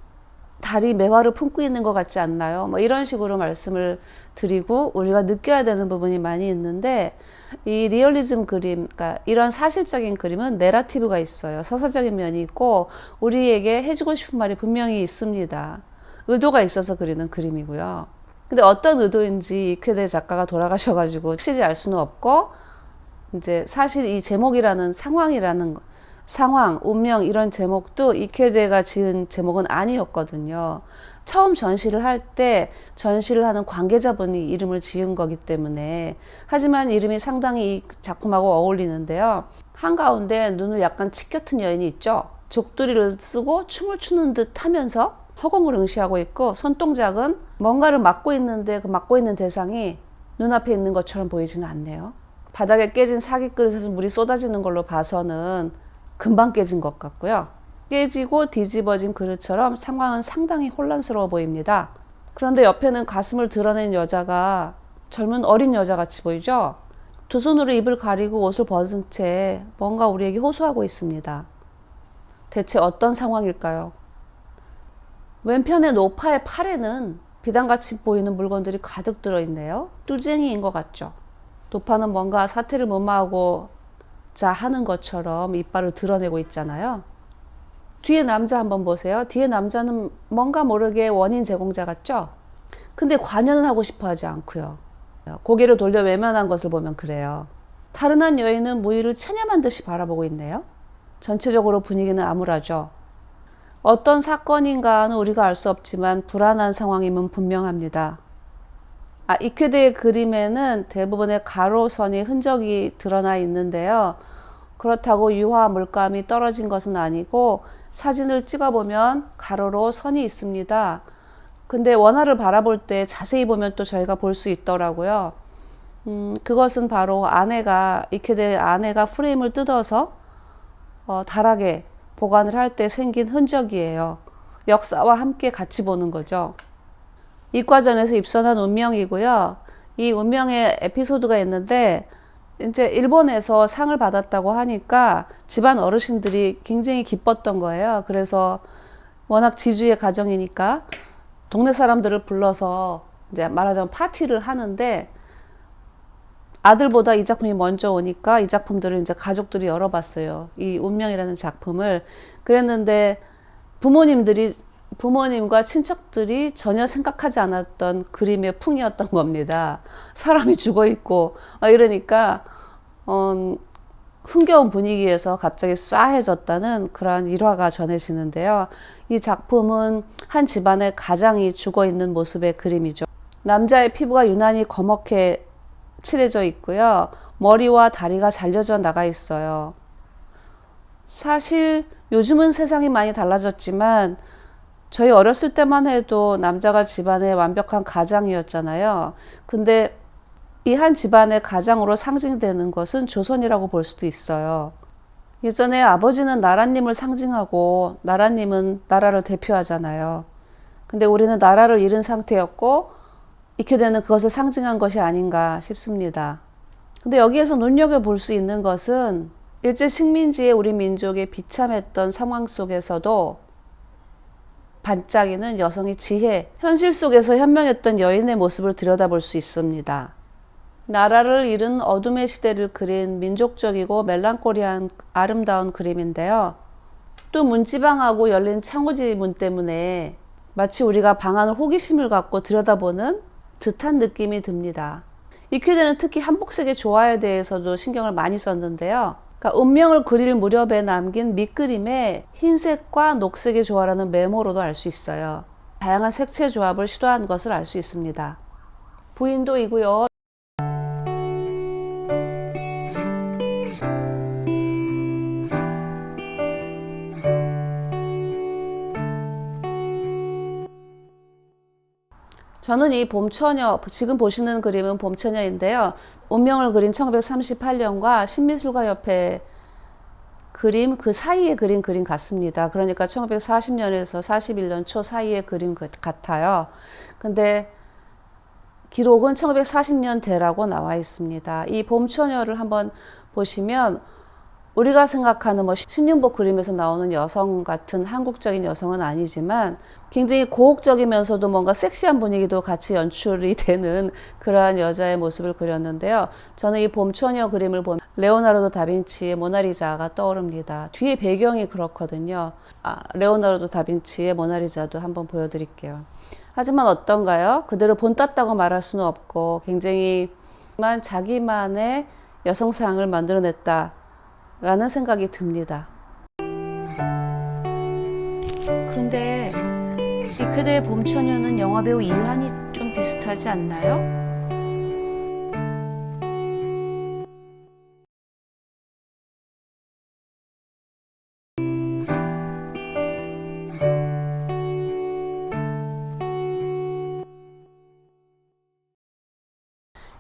달이 매화를 품고 있는 것 같지 않나요? 뭐 이런 식으로 말씀을 드리고 우리가 느껴야 되는 부분이 많이 있는데, 이 리얼리즘 그림, 그러니까 이런 사실적인 그림은 내러티브가 있어요. 서사적인 면이 있고 우리에게 해주고 싶은 말이 분명히 있습니다. 의도가 있어서 그리는 그림이고요. 근데 어떤 의도인지 이쾌대 작가가 돌아가셔가지고 확실히 알 수는 없고, 이제 사실 이 제목이라는 상황, 운명 이런 제목도 이쾌대가 지은 제목은 아니었거든요. 처음 전시를 할 때 전시를 하는 관계자분이 이름을 지은 거기 때문에. 하지만 이름이 상당히 이 작품하고 어울리는데요. 한가운데 눈을 약간 치켜튼 여인이 있죠. 족두리를 쓰고 춤을 추는 듯 하면서 허공을 응시하고 있고, 손동작은 뭔가를 맡고 있는데 그 맡고 있는 대상이 눈앞에 있는 것처럼 보이지는 않네요. 바닥에 깨진 사기 그릇에서 물이 쏟아지는 걸로 봐서는 금방 깨진 것 같고요. 깨지고 뒤집어진 그릇처럼 상황은 상당히 혼란스러워 보입니다. 그런데 옆에는 가슴을 드러낸 여자가 젊은 어린 여자 같이 보이죠? 두 손으로 입을 가리고 옷을 벗은 채 뭔가 우리에게 호소하고 있습니다. 대체 어떤 상황일까요? 왼편의 노파의 팔에는 비단같이 보이는 물건들이 가득 들어있네요. 뚜쟁이인 것 같죠? 노파는 뭔가 사태를 무마하고자 하는 것처럼 이빨을 드러내고 있잖아요. 뒤에 남자 한번 보세요. 뒤에 남자는 뭔가 모르게 원인 제공자 같죠? 근데 관여는 하고 싶어 하지 않고요. 고개를 돌려 외면한 것을 보면 그래요. 다른 한 여인은 무의를 체념한 듯이 바라보고 있네요. 전체적으로 분위기는 암울하죠. 어떤 사건인가는 우리가 알 수 없지만 불안한 상황임은 분명합니다. 이쾌대의 그림에는 대부분의 가로선이 흔적이 드러나 있는데요. 그렇다고 유화 물감이 떨어진 것은 아니고 사진을 찍어보면 가로로 선이 있습니다. 근데 원화를 바라볼 때 자세히 보면 또 저희가 볼 수 있더라고요. 그것은 바로 이쾌대의 아내가 프레임을 뜯어서 다락에 보관을 할 때 생긴 흔적이에요. 역사와 함께 같이 보는 거죠. 이과전에서 입선한 운명이고요. 이 운명의 에피소드가 있는데, 이제 일본에서 상을 받았다고 하니까 집안 어르신들이 굉장히 기뻤던 거예요. 그래서 워낙 지주의 가정이니까 동네 사람들을 불러서 이제 말하자면 파티를 하는데, 아들보다 이 작품이 먼저 오니까 이 작품들을 이제 가족들이 열어봤어요. 이 운명이라는 작품을. 그랬는데 부모님과 친척들이 전혀 생각하지 않았던 그림의 풍이었던 겁니다. 사람이 죽어 있고 이러니까 흥겨운 분위기에서 갑자기 쏴해졌다는 그러한 일화가 전해지는데요. 이 작품은 한 집안의 가장이 죽어 있는 모습의 그림이죠. 남자의 피부가 유난히 검게 칠해져 있고요. 머리와 다리가 잘려져 나가 있어요. 사실 요즘은 세상이 많이 달라졌지만 저희 어렸을 때만 해도 남자가 집안의 완벽한 가장이었잖아요. 근데 이 한 집안의 가장으로 상징되는 것은 조선이라고 볼 수도 있어요. 예전에 아버지는 나라님을 상징하고 나라님은 나라를 대표하잖아요. 근데 우리는 나라를 잃은 상태였고 이쾌대는 그것을 상징한 것이 아닌가 싶습니다. 근데 여기에서 눈여겨볼 수 있는 것은 일제 식민지의 우리 민족의 비참했던 상황 속에서도 반짝이는 여성의 지혜, 현실 속에서 현명했던 여인의 모습을 들여다볼 수 있습니다. 나라를 잃은 어둠의 시대를 그린 민족적이고 멜랑콜리한 아름다운 그림인데요. 또 문지방하고 열린 창호지 문 때문에 마치 우리가 방안을 호기심을 갖고 들여다보는 듯한 느낌이 듭니다. 이쾌대는 특히 한복색의 조화에 대해서도 신경을 많이 썼는데요. 그러니까 운명을 그릴 무렵에 남긴 밑그림에 흰색과 녹색의 조화라는 메모로도 알 수 있어요. 다양한 색채 조합을 시도한 것을 알 수 있습니다. 부인도이고요. 저는 이 봄처녀, 지금 보시는 그림은 봄처녀인데요. 운명을 그린 1938년과 신미술가협회 그림 그 사이에 그린 그림 같습니다. 그러니까 1940년에서 41년 초 사이에 그림 같아요. 근데 기록은 1940년대라고 나와 있습니다. 이 봄처녀를 한번 보시면 우리가 생각하는 뭐 신윤복 그림에서 나오는 여성 같은 한국적인 여성은 아니지만 굉장히 고혹적이면서도 뭔가 섹시한 분위기도 같이 연출이 되는 그러한 여자의 모습을 그렸는데요. 저는 이 봄처녀 그림을 보면 레오나르도 다빈치의 모나리자가 떠오릅니다. 뒤에 배경이 그렇거든요. 레오나르도 다빈치의 모나리자도 한번 보여드릴게요. 하지만 어떤가요? 그대로 본땄다고 말할 수는 없고 굉장히 자기만의 여성상을 만들어냈다 라는 생각이 듭니다. 그런데 이쾌대의 봄처녀는 영화배우 이한이 좀 비슷하지 않나요?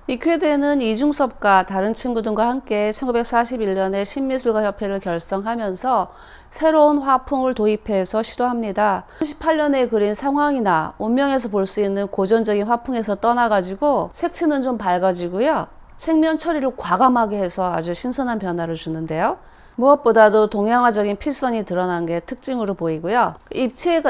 이쾌대는 이중섭과 다른 친구들과 함께 1941년에 신미술가협회를 결성하면서 새로운 화풍을 도입해서 시도합니다. 38년에 그린 상황이나 운명에서 볼 수 있는 고전적인 화풍에서 떠나가지고 색채는 좀 밝아지고요. 색면 처리를 과감하게 해서 아주 신선한 변화를 주는데요. 무엇보다도 동양화적인 필선이 드러난 게 특징으로 보이고요.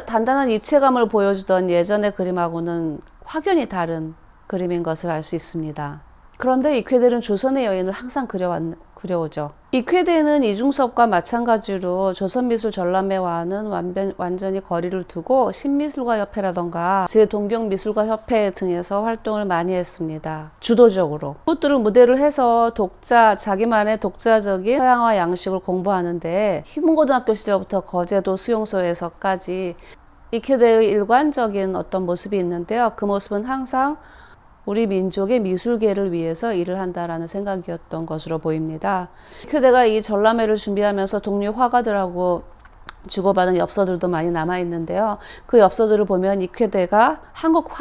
단단한 입체감을 보여주던 예전의 그림하고는 확연히 다른 그림인 것을 알 수 있습니다. 그런데 이쾌대는 조선의 여인을 항상 그려오죠. 이쾌대는 이중섭과 마찬가지로 조선미술 전람회와는 완전히 거리를 두고 신미술가협회라던가 제동경미술가협회 등에서 활동을 많이 했습니다. 주도적으로. 이것들을 무대로 해서 자기만의 독자적인 서양화 양식을 공부하는데 희문고등학교 시절부터 거제도 수용소에서까지 이쾌대의 일관적인 어떤 모습이 있는데요. 그 모습은 항상 우리 민족의 미술계를 위해서 일을 한다라는 생각이었던 것으로 보입니다. 이쾌대가 이 전람회를 준비하면서 동료 화가들하고 주고받은 엽서들도 많이 남아 있는데요. 그 엽서들을 보면 이쾌대가 한국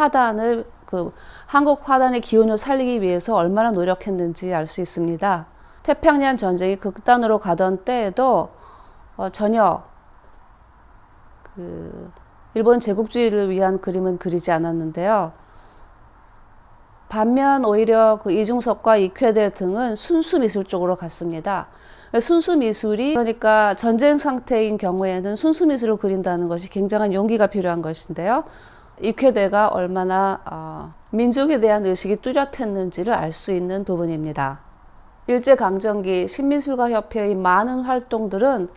화단의 기운을 살리기 위해서 얼마나 노력했는지 알 수 있습니다. 태평양 전쟁이 극단으로 가던 때에도 전혀 일본 제국주의를 위한 그림은 그리지 않았는데요. 반면 오히려 이중섭과 이쾌대 등은 순수 미술 쪽으로 갔습니다. 순수 미술이 그러니까 전쟁 상태인 경우에는 순수 미술을 그린다는 것이 굉장한 용기가 필요한 것인데요. 이쾌대가 얼마나 민족에 대한 의식이 뚜렷했는지를 알 수 있는 부분입니다. 일제강점기 신미술가협회의 많은 활동들은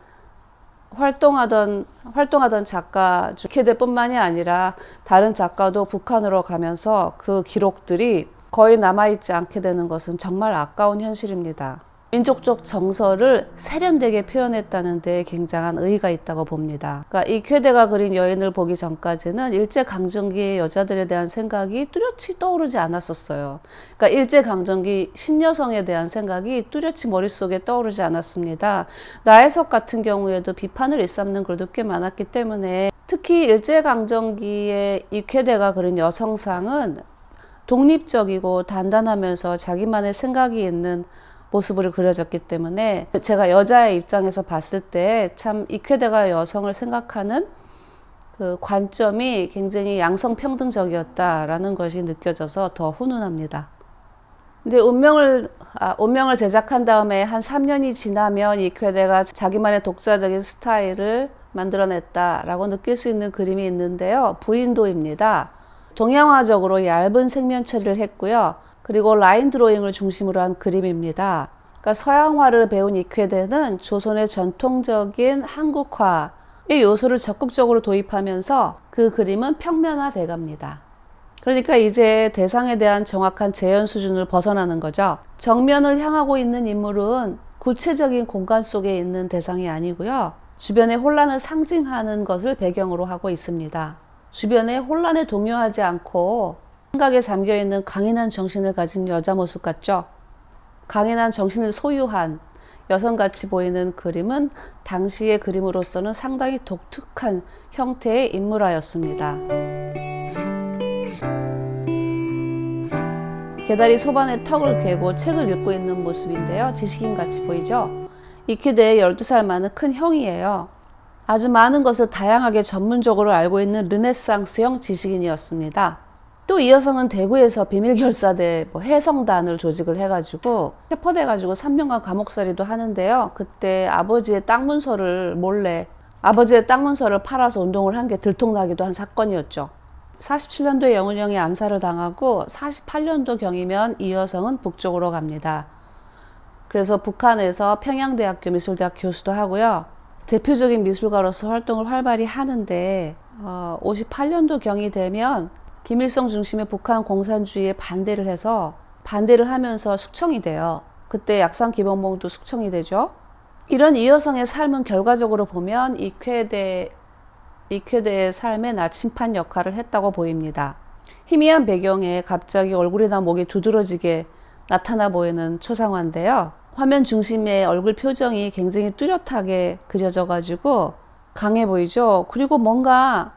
활동하던 작가 이쾌대뿐만이 아니라 다른 작가도 북한으로 가면서 그 기록들이 거의 남아있지 않게 되는 것은 정말 아까운 현실입니다. 민족적 정서를 세련되게 표현했다는 데 굉장한 의의가 있다고 봅니다. 그러니까 이쾌대가 그린 여인을 보기 전까지는 일제강점기의 여자들에 대한 생각이 뚜렷이 떠오르지 않았었어요. 그러니까 일제강점기 신여성에 대한 생각이 뚜렷이 머릿속에 떠오르지 않았습니다. 나혜석 같은 경우에도 비판을 일삼는 글도 꽤 많았기 때문에 특히 일제강점기에 이쾌대가 그린 여성상은 독립적이고 단단하면서 자기만의 생각이 있는 모습으로 그려졌기 때문에 제가 여자의 입장에서 봤을 때 참 이쾌대가 여성을 생각하는 그 관점이 굉장히 양성평등적이었다라는 것이 느껴져서 더 훈훈합니다. 근데 운명을 제작한 다음에 한 3년이 지나면 이쾌대가 자기만의 독자적인 스타일을 만들어냈다라고 느낄 수 있는 그림이 있는데요. 부인도입니다. 동양화적으로 얇은 색면 처리를 했고요. 그리고 라인 드로잉을 중심으로 한 그림입니다. 그러니까 서양화를 배운 이쾌대는 조선의 전통적인 한국화의 요소를 적극적으로 도입하면서 그 그림은 평면화돼 갑니다. 그러니까 이제 대상에 대한 정확한 재현 수준을 벗어나는 거죠. 정면을 향하고 있는 인물은 구체적인 공간 속에 있는 대상이 아니고요. 주변의 혼란을 상징하는 것을 배경으로 하고 있습니다. 주변의 혼란에 동요하지 않고 생각에 잠겨있는 강인한 정신을 가진 여자 모습 같죠? 강인한 정신을 소유한 여성같이 보이는 그림은 당시의 그림으로서는 상당히 독특한 형태의 인물화였습니다. 개다리 소반에 턱을 괴고 책을 읽고 있는 모습인데요. 지식인같이 보이죠? 이쾌대의 12살 많은 큰 형이에요. 아주 많은 것을 다양하게 전문적으로 알고 있는 르네상스형 지식인이었습니다. 또 이 여성은 대구에서 비밀결사대 해성단을 조직을 해가지고 체포돼가지고 3년간 감옥살이도 하는데요. 그때 아버지의 땅 문서를 팔아서 운동을 한 게 들통나기도 한 사건이었죠. 47년도에 영은영이 암살을 당하고 48년도 경이면 이 여성은 북쪽으로 갑니다. 그래서 북한에서 평양대학교 미술대학 교수도 하고요. 대표적인 미술가로서 활동을 활발히 하는데 58년도 경이 되면 김일성 중심의 북한 공산주의에 반대를 하면서 숙청이 돼요. 그때 약산기본봉도 숙청이 되죠. 이런 이 여성의 삶은 결과적으로 보면 익회대의 삶의 나침판 역할을 했다고 보입니다. 희미한 배경에 갑자기 얼굴이나 목이 두드러지게 나타나 보이는 초상화인데요. 화면 중심의 얼굴 표정이 굉장히 뚜렷하게 그려져 가지고 강해 보이죠. 그리고 뭔가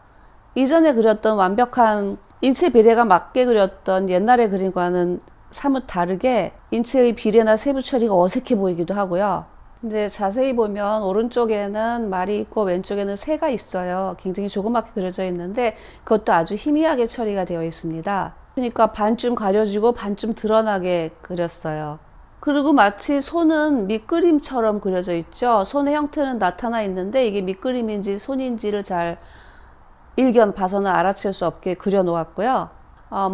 이전에 그렸던 완벽한 인체 비례가 맞게 그렸던 옛날의 그림과는 사뭇 다르게 인체의 비례나 세부 처리가 어색해 보이기도 하고요. 근데 자세히 보면 오른쪽에는 말이 있고 왼쪽에는 새가 있어요. 굉장히 조그맣게 그려져 있는데 그것도 아주 희미하게 처리가 되어 있습니다. 그러니까 반쯤 가려지고 반쯤 드러나게 그렸어요. 그리고 마치 손은 밑그림처럼 그려져 있죠. 손의 형태는 나타나 있는데 이게 밑그림인지 손인지를 잘 일견 봐서는 알아챌 수 없게 그려 놓았고요.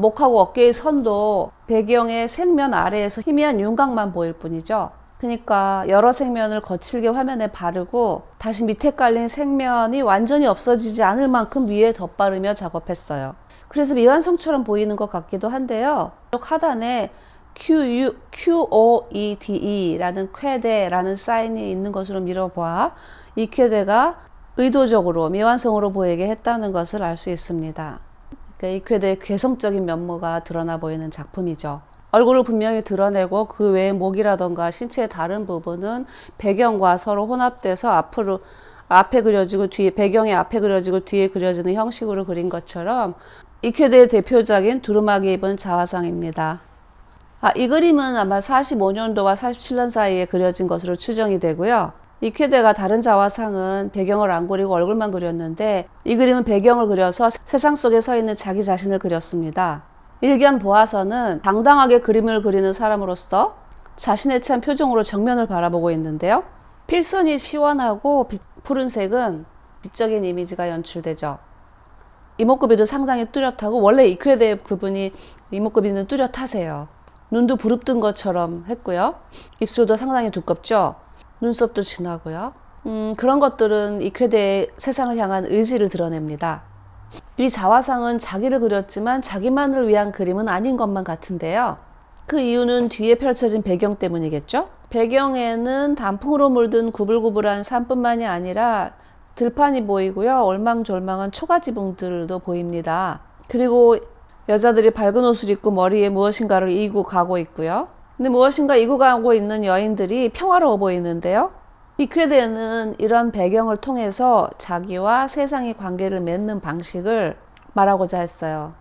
목하고 어깨의 선도 배경의 색면 아래에서 희미한 윤곽만 보일 뿐이죠. 그러니까 여러 색면을 거칠게 화면에 바르고 다시 밑에 깔린 색면이 완전히 없어지지 않을 만큼 위에 덧바르며 작업했어요. 그래서 미완성처럼 보이는 것 같기도 한데요. 하단에 QOEDE라는 쾌대라는 사인이 있는 것으로 미뤄봐 이 쾌대가 의도적으로 미완성으로 보이게 했다는 것을 알 수 있습니다. 그러니까 이 쾌대의 괴성적인 면모가 드러나 보이는 작품이죠. 얼굴을 분명히 드러내고 그 외에 목이라던가 신체의 다른 부분은 배경과 서로 혼합돼서 앞에 그려지고 배경이 앞에 그려지고 뒤에 그려지는 형식으로 그린 것처럼 이 쾌대의 대표적인 두루마기 입은 자화상입니다. 이 그림은 아마 45년도와 47년 사이에 그려진 것으로 추정이 되고요. 이 쾌대가 다른 자화상은 배경을 안 그리고 얼굴만 그렸는데 이 그림은 배경을 그려서 세상 속에 서 있는 자기 자신을 그렸습니다. 일견 보아서는 당당하게 그림을 그리는 사람으로서 자신의 찬 표정으로 정면을 바라보고 있는데요. 필선이 시원하고 푸른색은 지적인 이미지가 연출되죠. 이목구비도 상당히 뚜렷하고 원래 이 쾌대 그분이 이목구비는 뚜렷하세요. 눈도 부릅뜬 것처럼 했고요. 입술도 상당히 두껍죠. 눈썹도 진하고요. 그런 것들은 이 쾌대의 세상을 향한 의지를 드러냅니다. 이 자화상은 자기를 그렸지만 자기만을 위한 그림은 아닌 것만 같은데요. 그 이유는 뒤에 펼쳐진 배경 때문이겠죠? 배경에는 단풍으로 물든 구불구불한 산뿐만이 아니라 들판이 보이고요. 얼망졸망한 초가지붕들도 보입니다. 그리고 여자들이 밝은 옷을 입고 머리에 무엇인가를 이고 가고 있고요. 근데 무엇인가 이고 가고 있는 여인들이 평화로워 보이는데요. 이 쾌대는 이런 배경을 통해서 자기와 세상의 관계를 맺는 방식을 말하고자 했어요.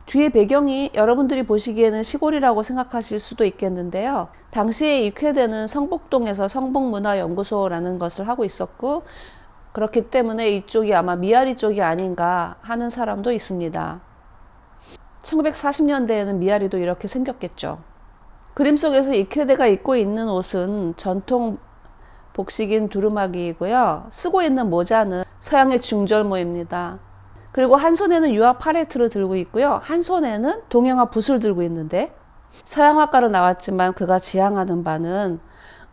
뒤에 배경이 여러분들이 보시기에는 시골이라고 생각하실 수도 있겠는데요. 당시에 이 쾌대는 성북동에서 성북문화연구소라는 것을 하고 있었고 그렇기 때문에 이쪽이 아마 미아리 쪽이 아닌가 하는 사람도 있습니다. 1940년대에는 미아리도 이렇게 생겼겠죠. 그림 속에서 이 쾌대가 입고 있는 옷은 전통 복식인 두루마기이고요. 쓰고 있는 모자는 서양의 중절모입니다. 그리고 한 손에는 유화 팔레트를 들고 있고요. 한 손에는 동양화 붓을 들고 있는데 서양화가로 나왔지만 그가 지향하는 바는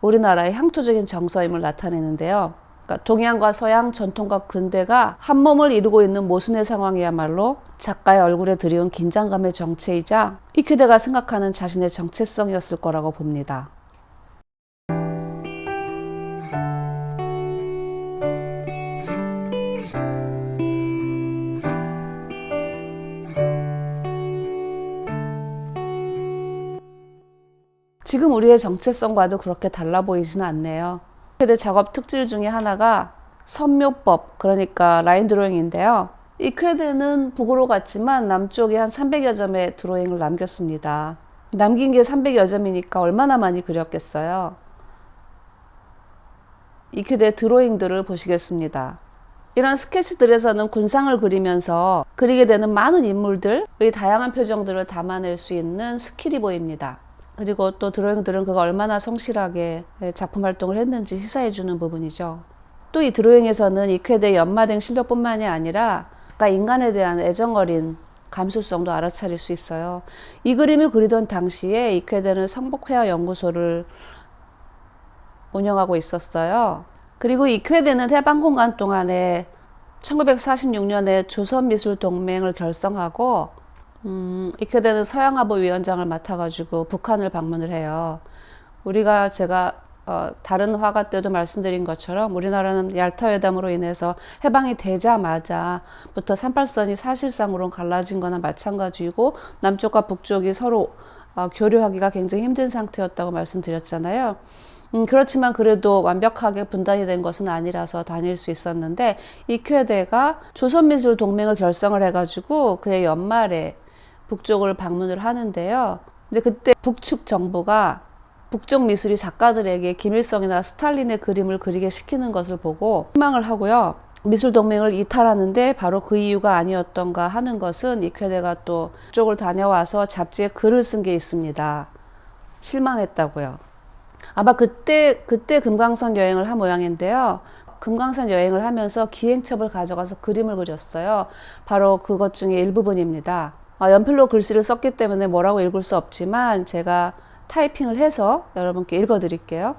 우리나라의 향토적인 정서임을 나타내는데요. 그러니까 동양과 서양, 전통과 근대가 한 몸을 이루고 있는 모순의 상황이야말로 작가의 얼굴에 드리운 긴장감의 정체이자 이 쾌대가 생각하는 자신의 정체성이었을 거라고 봅니다. 지금 우리의 정체성과도 그렇게 달라 보이지는 않네요. 쾌대 작업 특질 중에 하나가 선묘법, 그러니까 라인 드로잉인데요. 이 쾌대는 북으로 갔지만 남쪽에 한 300여 점의 드로잉을 남겼습니다. 남긴 게 300여 점이니까 얼마나 많이 그렸겠어요. 이 쾌대 드로잉들을 보시겠습니다. 이런 스케치들에서는 군상을 그리면서 그리게 되는 많은 인물들의 다양한 표정들을 담아낼 수 있는 스킬이 보입니다. 그리고 또 드로잉들은 그가 얼마나 성실하게 작품 활동을 했는지 시사해주는 부분이죠. 또 이 드로잉에서는 이쾌대의 연마된 실력뿐만이 아니라 인간에 대한 애정어린 감수성도 알아차릴 수 있어요. 이 그림을 그리던 당시에 이쾌대는 성북회화 연구소를 운영하고 있었어요. 그리고 이쾌대는 해방공간 동안에 1946년에 조선미술동맹을 결성하고 이쾌대는 서양화보 위원장을 맡아가지고 북한을 방문을 해요. 제가 다른 화가 때도 말씀드린 것처럼 우리나라는 얄타회담으로 인해서 해방이 되자마자부터 38선이 사실상으로는 갈라진 거나 마찬가지이고 남쪽과 북쪽이 서로 교류하기가 굉장히 힘든 상태였다고 말씀드렸잖아요. 그렇지만 그래도 완벽하게 분단이 된 것은 아니라서 다닐 수 있었는데 이쾌대가 조선미술동맹을 결성을 해가지고 그의 연말에 북쪽을 방문을 하는데요. 근데 그때 북측 정부가 북쪽 미술이 작가들에게 김일성이나 스탈린의 그림을 그리게 시키는 것을 보고 실망을 하고요. 미술동맹을 이탈하는데 바로 그 이유가 아니었던가 하는 것은 이쾌대가 또 북쪽을 다녀와서 잡지에 글을 쓴 게 있습니다. 실망했다고요. 아마 그때 금강산 여행을 한 모양인데요. 금강산 여행을 하면서 기행첩을 가져가서 그림을 그렸어요. 바로 그것 중에 일부분입니다. 연필로 글씨를 썼기 때문에 뭐라고 읽을 수 없지만 제가 타이핑을 해서 여러분께 읽어드릴게요.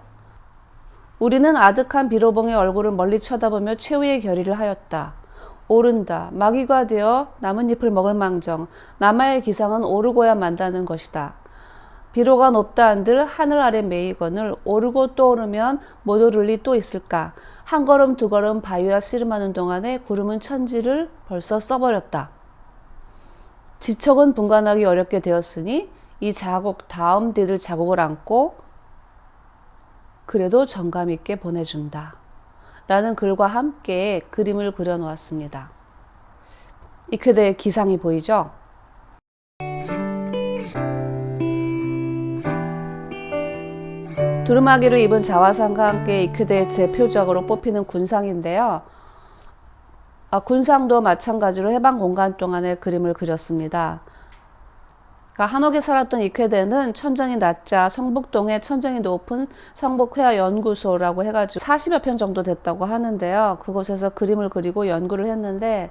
우리는 아득한 비로봉의 얼굴을 멀리 쳐다보며 최후의 결의를 하였다. 오른다. 마귀가 되어 나뭇잎을 먹을 망정. 남아의 기상은 오르고야 만다는 것이다. 비로가 높다 한들 하늘 아래 메이거늘 오르고 또 오르면 못 오를 리 또 있을까. 한 걸음 두 걸음 바위와 씨름하는 동안에 구름은 천지를 벌써 써버렸다. 지척은 분간하기 어렵게 되었으니 이 자국 다음 뒤들 자국을 안고 그래도 정감 있게 보내준다. 라는 글과 함께 그림을 그려놓았습니다. 이쾌대의 기상이 보이죠? 두루마기를 입은 자화상과 함께 이쾌대의 대표적으로 뽑히는 군상인데요. 군상도 마찬가지로 해방 공간 동안에 그림을 그렸습니다. 한옥에 살았던 이쾌대는 천정이 낮자 성북동에 천정이 높은 성북회화 연구소라고 해가지고 40여 편 정도 됐다고 하는데요. 그곳에서 그림을 그리고 연구를 했는데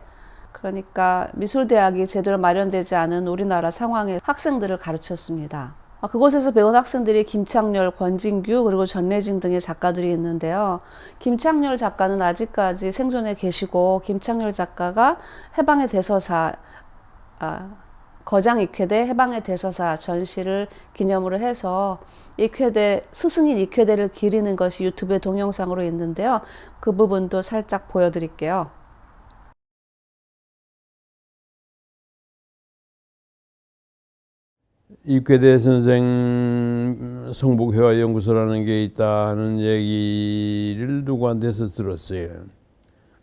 그러니까 미술대학이 제대로 마련되지 않은 우리나라 상황의 학생들을 가르쳤습니다. 그곳에서 배운 학생들이 김창렬, 권진규 그리고 전래진 등의 작가들이 있는데요. 김창렬 작가는 아직까지 생존해 계시고 김창렬 작가가 해방의 대서사 거장 이쾌대 해방의 대서사 전시를 기념으로 해서 스승인 이쾌대를 기리는 것이 유튜브에 동영상으로 있는데요. 그 부분도 살짝 보여드릴게요. 이쾌대 선생 성북회화 연구소라는 게 있다는 얘기를 누구한테서 들었어요.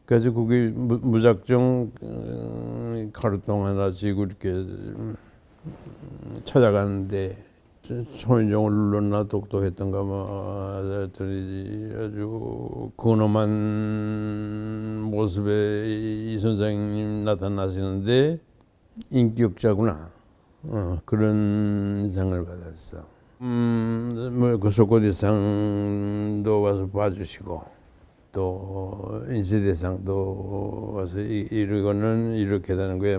그래서 거기 무작정 가루통 하나 쥐고 이렇게 찾아가는데 초인종을 눌렀나 똑똑했던가 했더니 아주 근엄한 모습의 이 선생님 나타나시는데 인격자구나. 그런 상을 받았어. 그 속고대상도 와서 봐주시고 또 인쇄대상도 와서 이거는 이렇게 되는 거야.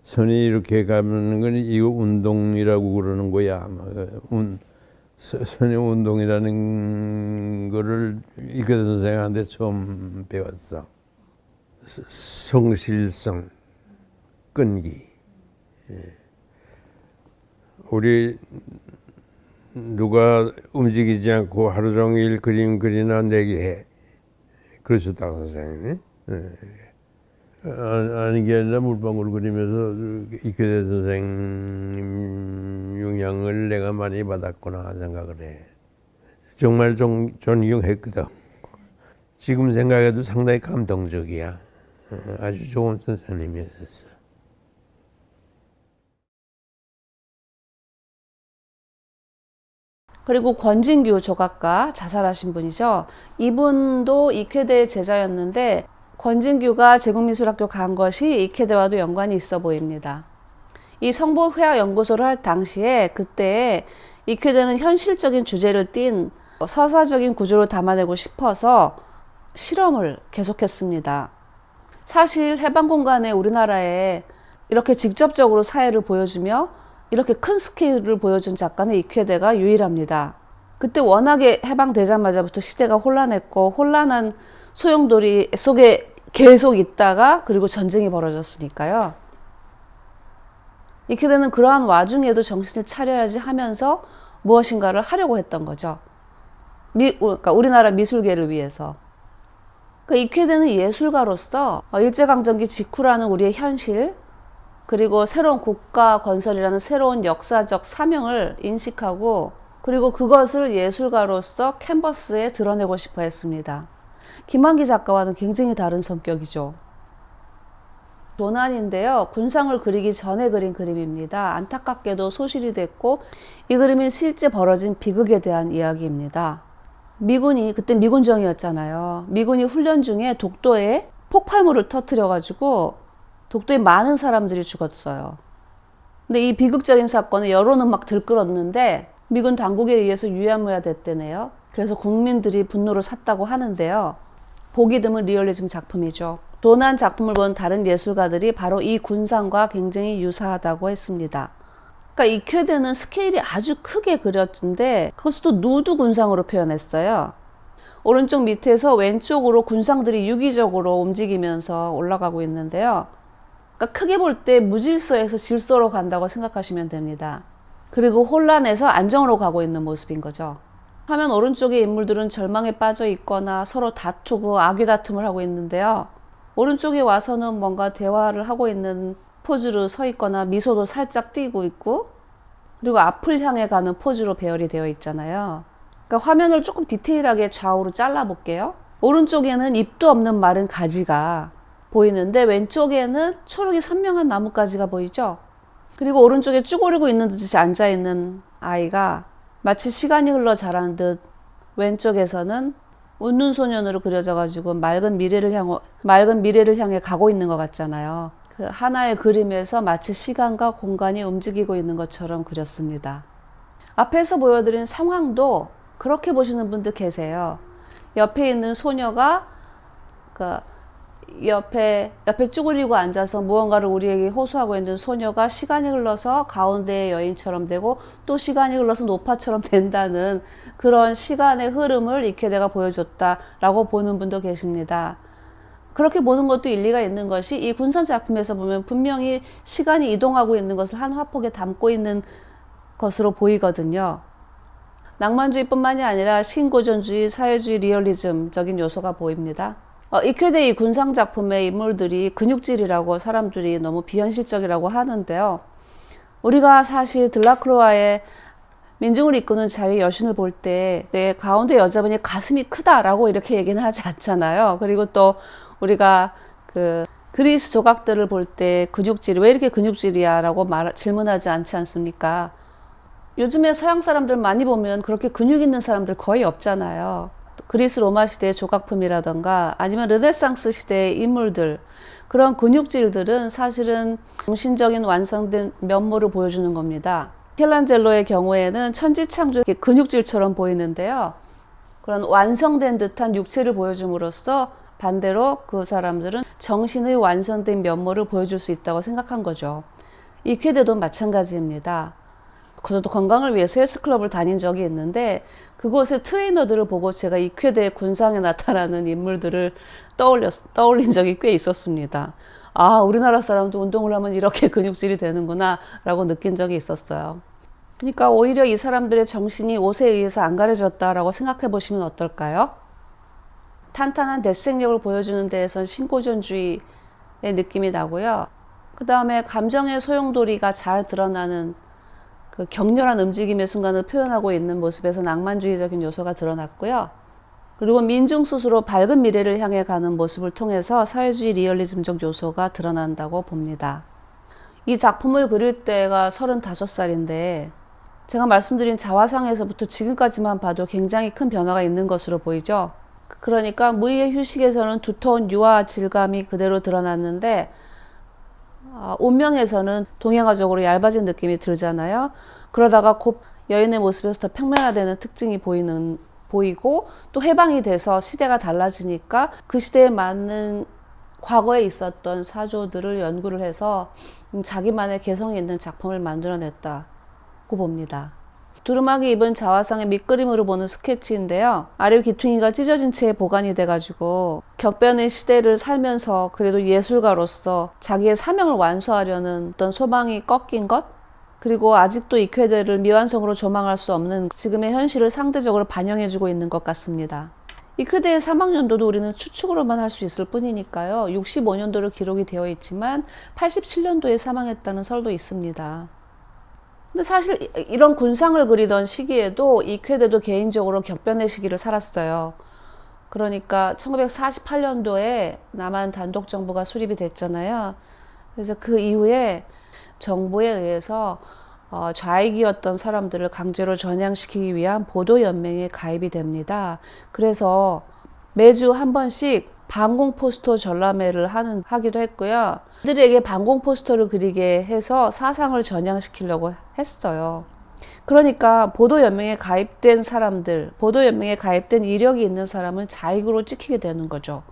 선이 이렇게 가는 건 이거 운동이라고 그러는 거야. 선의 운동이라는 거를 이쾌대 선생한테 처음 배웠어. 성실성, 끈기. 우리 누가 움직이지 않고 하루 종일 그림 그리나 내게 해. 그러셨다고 선생님이. 아니 게 아니라 물방울 그리면서 이쾌대 선생님 영향을 내가 많이 받았구나 생각을 해. 정말 존경했거든. 지금 생각해도 상당히 감동적이야. 아주 좋은 선생님이었어. 그리고 권진규 조각가 자살하신 분이죠. 이분도 이쾌대의 제자였는데 권진규가 제국미술학교 간 것이 이케대와도 연관이 있어 보입니다. 이 성보회화연구소를 할 당시에 그때 이케대는 현실적인 주제를 띈 서사적인 구조를 담아내고 싶어서 실험을 계속했습니다. 사실 해방공간에 우리나라에 이렇게 직접적으로 사회를 보여주며 이렇게 큰 스케일을 보여준 작가는 이케대가 유일합니다. 그때 워낙에 해방되자마자부터 시대가 혼란했고 혼란한 소용돌이 속에 계속 있다가 그리고 전쟁이 벌어졌으니까요. 이케대는 그러한 와중에도 정신을 차려야지 하면서 무엇인가를 하려고 했던 거죠. 그러니까 우리나라 미술계를 위해서. 그러니까 이케대는 예술가로서 일제강점기 직후라는 우리의 현실, 그리고 새로운 국가 건설이라는 새로운 역사적 사명을 인식하고 그리고 그것을 예술가로서 캔버스에 드러내고 싶어 했습니다. 김환기 작가와는 굉장히 다른 성격이죠. 조난인데요. 군상을 그리기 전에 그린 그림입니다. 안타깝게도 소실이 됐고 이 그림은 실제 벌어진 비극에 대한 이야기입니다. 미군이 그때 미군정이었잖아요. 미군이 훈련 중에 독도에 폭발물을 터뜨려 가지고 독도에 많은 사람들이 죽었어요. 근데 이 비극적인 사건에 여론은 막 들끓었는데 미군 당국에 의해서 유야무야 됐대네요. 그래서 국민들이 분노를 샀다고 하는데요. 보기 드문 리얼리즘 작품이죠. 조난 작품을 본 다른 예술가들이 바로 이 군상과 굉장히 유사하다고 했습니다. 그러니까 이케대는 스케일이 아주 크게 그렸는데 그것을 또 누드 군상으로 표현했어요. 오른쪽 밑에서 왼쪽으로 군상들이 유기적으로 움직이면서 올라가고 있는데요. 그러니까 크게 볼 때 무질서에서 질서로 간다고 생각하시면 됩니다. 그리고 혼란에서 안정으로 가고 있는 모습인 거죠. 화면 오른쪽의 인물들은 절망에 빠져 있거나 서로 다투고 악의 다툼을 하고 있는데요. 오른쪽에 와서는 뭔가 대화를 하고 있는 포즈로 서 있거나 미소도 살짝 띄고 있고 그리고 앞을 향해 가는 포즈로 배열이 되어 있잖아요. 그러니까 화면을 조금 디테일하게 좌우로 잘라 볼게요. 오른쪽에는 잎도 없는 마른 가지가 보이는데 왼쪽에는 초록이 선명한 나뭇가지가 보이죠. 그리고 오른쪽에 쭈그리고 있는 듯이 앉아있는 아이가 마치 시간이 흘러 자라는 듯 왼쪽에서는 웃는 소년으로 그려져 가지고 맑은 미래를 향해 가고 있는 것 같잖아요. 그 하나의 그림에서 마치 시간과 공간이 움직이고 있는 것처럼 그렸습니다. 앞에서 보여드린 상황도 그렇게 보시는 분들 계세요. 옆에 있는 소녀가 옆에 쭈그리고 앉아서 무언가를 우리에게 호소하고 있는 소녀가 시간이 흘러서 가운데의 여인처럼 되고 또 시간이 흘러서 노파처럼 된다는 그런 시간의 흐름을 이케대가 보여줬다라고 보는 분도 계십니다. 그렇게 보는 것도 일리가 있는 것이 이 군산 작품에서 보면 분명히 시간이 이동하고 있는 것을 한 화폭에 담고 있는 것으로 보이거든요. 낭만주의뿐만이 아니라 신고전주의, 사회주의 리얼리즘적인 요소가 보입니다. 이케대 이 군상 작품의 인물들이 근육질이라고 사람들이 너무 비현실적이라고 하는데요. 우리가 사실 들라크로아의 민중을 이끄는 자유의 여신을 볼 때 내 가운데 여자분이 가슴이 크다라고 이렇게 얘기는 하지 않잖아요. 그리고 또 우리가 그리스 조각들을 볼 때 근육질이 왜 이렇게 근육질이야 라고 질문하지 않지 않습니까? 요즘에 서양 사람들 많이 보면 그렇게 근육 있는 사람들 거의 없잖아요. 그리스 로마 시대의 조각품이라던가 아니면 르네상스 시대의 인물들, 그런 근육질들은 사실은 정신적인 완성된 면모를 보여주는 겁니다. 미켈란젤로의 경우에는 천지창조의 근육질처럼 보이는데요. 그런 완성된 듯한 육체를 보여줌으로써 반대로 그 사람들은 정신의 완성된 면모를 보여줄 수 있다고 생각한 거죠. 이케대도 마찬가지입니다. 저도 건강을 위해서 헬스클럽을 다닌 적이 있는데 그곳의 트레이너들을 보고 제가 이케대의 군상에 나타나는 인물들을 떠올린 적이 꽤 있었습니다. 아, 우리나라 사람도 운동을 하면 이렇게 근육질이 되는구나 라고 느낀 적이 있었어요. 그러니까 오히려 이 사람들의 정신이 옷에 의해서 안 가려졌다라고 생각해 보시면 어떨까요? 탄탄한 대생력을 보여주는 데에선 신고전주의의 느낌이 나고요. 그 다음에 감정의 소용돌이가 잘 드러나는 그 격렬한 움직임의 순간을 표현하고 있는 모습에서 낭만주의적인 요소가 드러났고요. 그리고 민중 스스로 밝은 미래를 향해 가는 모습을 통해서 사회주의 리얼리즘적 요소가 드러난다고 봅니다. 이 작품을 그릴 때가 35살인데 제가 말씀드린 자화상에서부터 지금까지만 봐도 굉장히 큰 변화가 있는 것으로 보이죠. 그러니까 무의의 휴식에서는 두터운 유화 질감이 그대로 드러났는데 운명에서는 동양화적으로 얇아진 느낌이 들잖아요. 그러다가 곧 여인의 모습에서 더 평면화되는 특징이 보이고 또 해방이 돼서 시대가 달라지니까 그 시대에 맞는 과거에 있었던 사조들을 연구를 해서 자기만의 개성이 있는 작품을 만들어냈다고 봅니다. 두루마기 입은 자화상의 밑그림으로 보는 스케치인데요. 아래 귀퉁이가 찢어진 채 보관이 돼가지고 격변의 시대를 살면서 그래도 예술가로서 자기의 사명을 완수하려는 어떤 소망이 꺾인 것, 그리고 아직도 이쾌대를 미완성으로 조망할 수 없는 지금의 현실을 상대적으로 반영해주고 있는 것 같습니다. 이쾌대의 사망연도도 우리는 추측으로만 할 수 있을 뿐이니까요. 65년도로 기록이 되어 있지만 87년도에 사망했다는 설도 있습니다. 근데 사실 이런 군상을 그리던 시기에도 이쾌대도 개인적으로 격변의 시기를 살았어요. 그러니까 1948년도에 남한 단독 정부가 수립이 됐잖아요. 그래서 그 이후에 정부에 의해서 좌익이었던 사람들을 강제로 전향시키기 위한 보도연맹에 가입이 됩니다. 그래서 매주 한 번씩 반공 포스터 전람회를 하기도 했고요. 그들에게 반공 포스터를 그리게 해서 사상을 전향시키려고 했어요. 그러니까 보도연맹에 가입된 사람들, 보도연맹에 가입된 이력이 있는 사람은 좌익으로 찍히게 되는 거죠.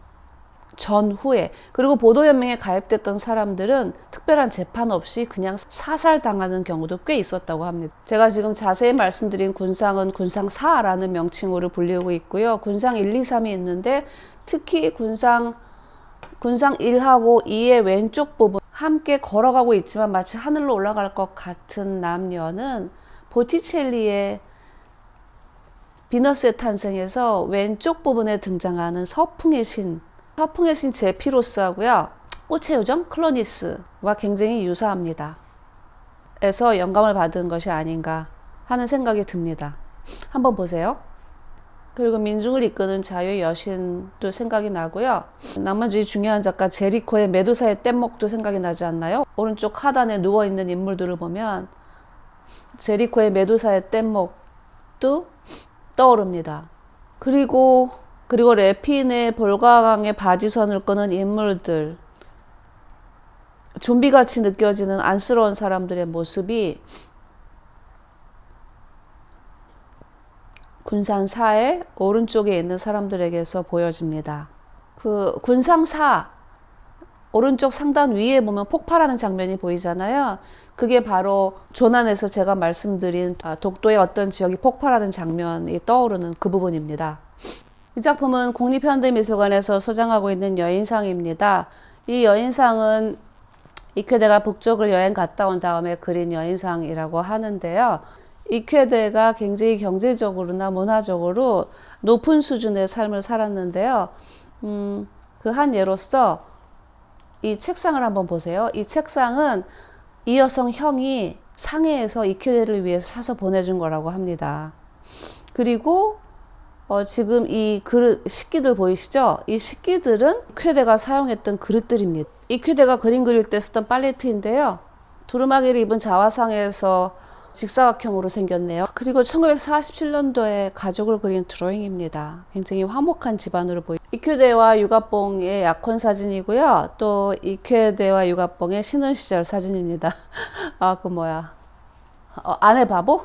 전후에. 그리고 보도연맹에 가입됐던 사람들은 특별한 재판 없이 그냥 사살당하는 경우도 꽤 있었다고 합니다. 제가 지금 자세히 말씀드린 군상은 군상 4라는 명칭으로 불리고 있고요. 군상 1, 2, 3이 있는데 특히 군상 1하고 2의 왼쪽 부분 함께 걸어가고 있지만 마치 하늘로 올라갈 것 같은 남녀는 보티첼리의 비너스의 탄생에서 왼쪽 부분에 등장하는 서풍의 신 제피로스하고요. 꽃의 요정 클로니스와 굉장히 유사합니다. 에서 영감을 받은 것이 아닌가 하는 생각이 듭니다. 한번 보세요. 그리고 민중을 이끄는 자유의 여신도 생각이 나고요. 낭만주의 중요한 작가 제리코의 메두사의 뗏목도 생각이 나지 않나요? 오른쪽 하단에 누워있는 인물들을 보면 제리코의 메두사의 뗏목도 떠오릅니다. 그리고 레핀의 볼가강의 바지선을 끄는 인물들, 좀비같이 느껴지는 안쓰러운 사람들의 모습이 군산4의 오른쪽에 있는 사람들에게서 보여집니다. 그 군상4 오른쪽 상단 위에 보면 폭발하는 장면이 보이잖아요. 그게 바로 조난에서 제가 말씀드린 독도의 어떤 지역이 폭발하는 장면이 떠오르는 그 부분입니다. 이 작품은 국립현대미술관에서 소장하고 있는 여인상입니다. 이 여인상은 이쾌대가 북쪽을 여행 갔다 온 다음에 그린 여인상이라고 하는데요. 이쾌대가 굉장히 경제적으로나 문화적으로 높은 수준의 삶을 살았는데요. 그 한 예로서 이 책상을 한번 보세요. 이 책상은 이 여성 형이 상해에서 이쾌대를 위해서 사서 보내준 거라고 합니다. 그리고 지금 이 식기들 보이시죠? 이 식기들은 이쾌대가 사용했던 그릇들입니다. 이쾌대가 그림 그릴 때 쓰던 팔레트인데요. 두루마기를 입은 자화상에서 직사각형으로 생겼네요. 그리고 1947년도에 가족을 그린 드로잉입니다. 굉장히 화목한 집안으로 보입니다. 이쾌대와 유갑봉의 약혼 사진이고요. 또 이쾌대와 유갑봉의 신혼시절 사진입니다. 아내 바보?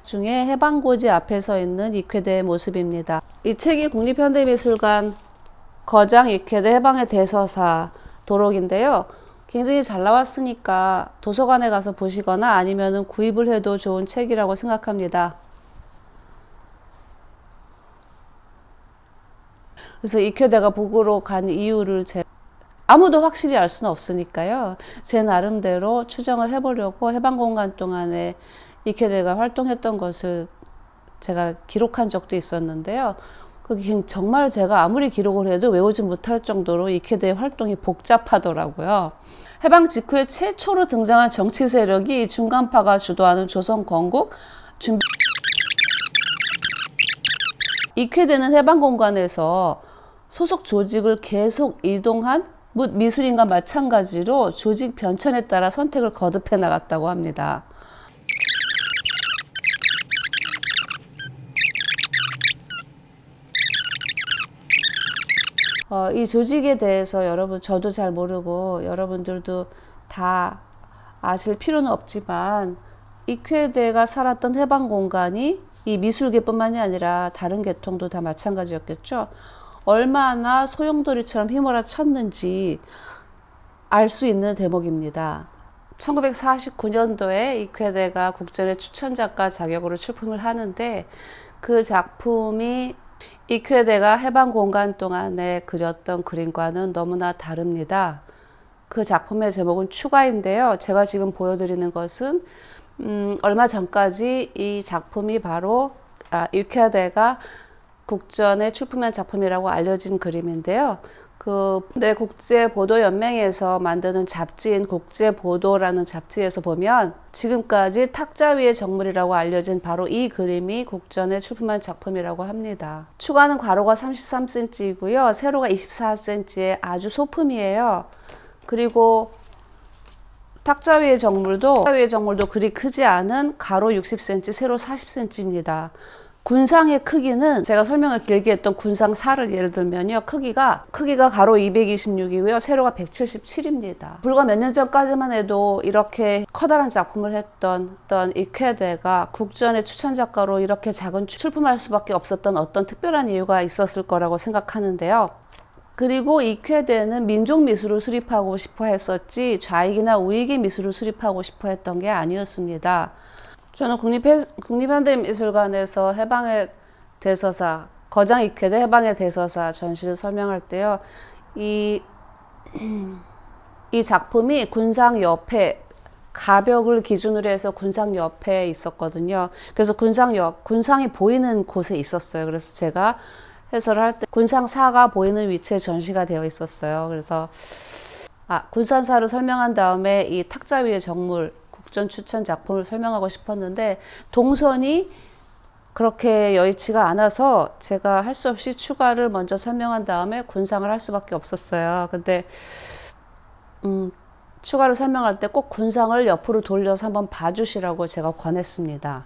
중에 해방고지 앞에 서 있는 이쾌대의 모습입니다. 이 책이 국립현대미술관 거장 이쾌대 해방의 대서사 도록인데요. 굉장히 잘 나왔으니까 도서관에 가서 보시거나 아니면 구입을 해도 좋은 책이라고 생각합니다. 그래서 이쾌대가 북으로 간 이유를 아무도 확실히 알 수는 없으니까요. 제 나름대로 추정을 해보려고 해방공간 동안에 이쾌대가 활동했던 것을 제가 기록한 적도 있었는데요. 그게 정말 제가 아무리 기록을 해도 외우지 못할 정도로 이쾌대의 활동이 복잡하더라고요. 해방 직후에 최초로 등장한 정치 세력이 중간파가 주도하는 조선 건국 이쾌대는 해방공간에서 소속 조직을 계속 이동한 미술인과 마찬가지로 조직 변천에 따라 선택을 거듭해 나갔다고 합니다. 이 조직에 대해서 여러분, 저도 잘 모르고 여러분들도 다 아실 필요는 없지만, 이쾌대가 살았던 해방 공간이 이 미술계뿐만이 아니라 다른 계통도 다 마찬가지였겠죠. 얼마나 소용돌이처럼 휘몰아 쳤는지 알 수 있는 대목입니다. 1949년도에 이쾌대가 국전의 추천작가 자격으로 출품을 하는데, 그 작품이 이쾌대가 해방 공간 동안에 그렸던 그림과는 너무나 다릅니다. 그 작품의 제목은 추가인데요. 제가 지금 보여드리는 것은 얼마 전까지 이 작품이 바로 이쾌대가 국전에 출품한 작품이라고 알려진 그림인데요. 국제보도연맹에서 만드는 잡지인 국제보도라는 잡지에서 보면 지금까지 탁자 위의 정물이라고 알려진 바로 이 그림이 국전에 출품한 작품이라고 합니다. 추가는 괄호가 33cm이고요. 세로가 24cm의 아주 소품이에요. 그리고 탁자 위의 정물도 그리 크지 않은 가로 60cm, 세로 40cm입니다. 군상의 크기는 제가 설명을 길게 했던 군상 4를 예를 들면요. 크기가 가로 226이고요. 세로가 177입니다. 불과 몇 년 전까지만 해도 이렇게 커다란 작품을 했던 이쾌대가 국전의 추천작가로 이렇게 작은 출품할 수밖에 없었던 어떤 특별한 이유가 있었을 거라고 생각하는데요. 그리고 이쾌대는 민족미술을 수립하고 싶어 했었지 좌익이나 우익의 미술을 수립하고 싶어 했던 게 아니었습니다. 저는 국립현대미술관에서 해방의 대서사, 거장 이쾌대 해방의 대서사 전시를 설명할 때요. 이 작품이 군상 옆에, 가벽을 기준으로 해서 군상 옆에 있었거든요. 그래서 군상이 보이는 곳에 있었어요. 그래서 제가 해설을 할 때 군상사가 보이는 위치에 전시가 되어 있었어요. 그래서 군상사를 설명한 다음에 이 탁자 위의 정물, 국전 추천 작품을 설명하고 싶었는데 동선이 그렇게 여의치가 않아서 제가 할 수 없이 추가를 먼저 설명한 다음에 군상을 할 수밖에 없었어요. 근데 추가를 설명할 때 꼭 군상을 옆으로 돌려서 한번 봐주시라고 제가 권했습니다.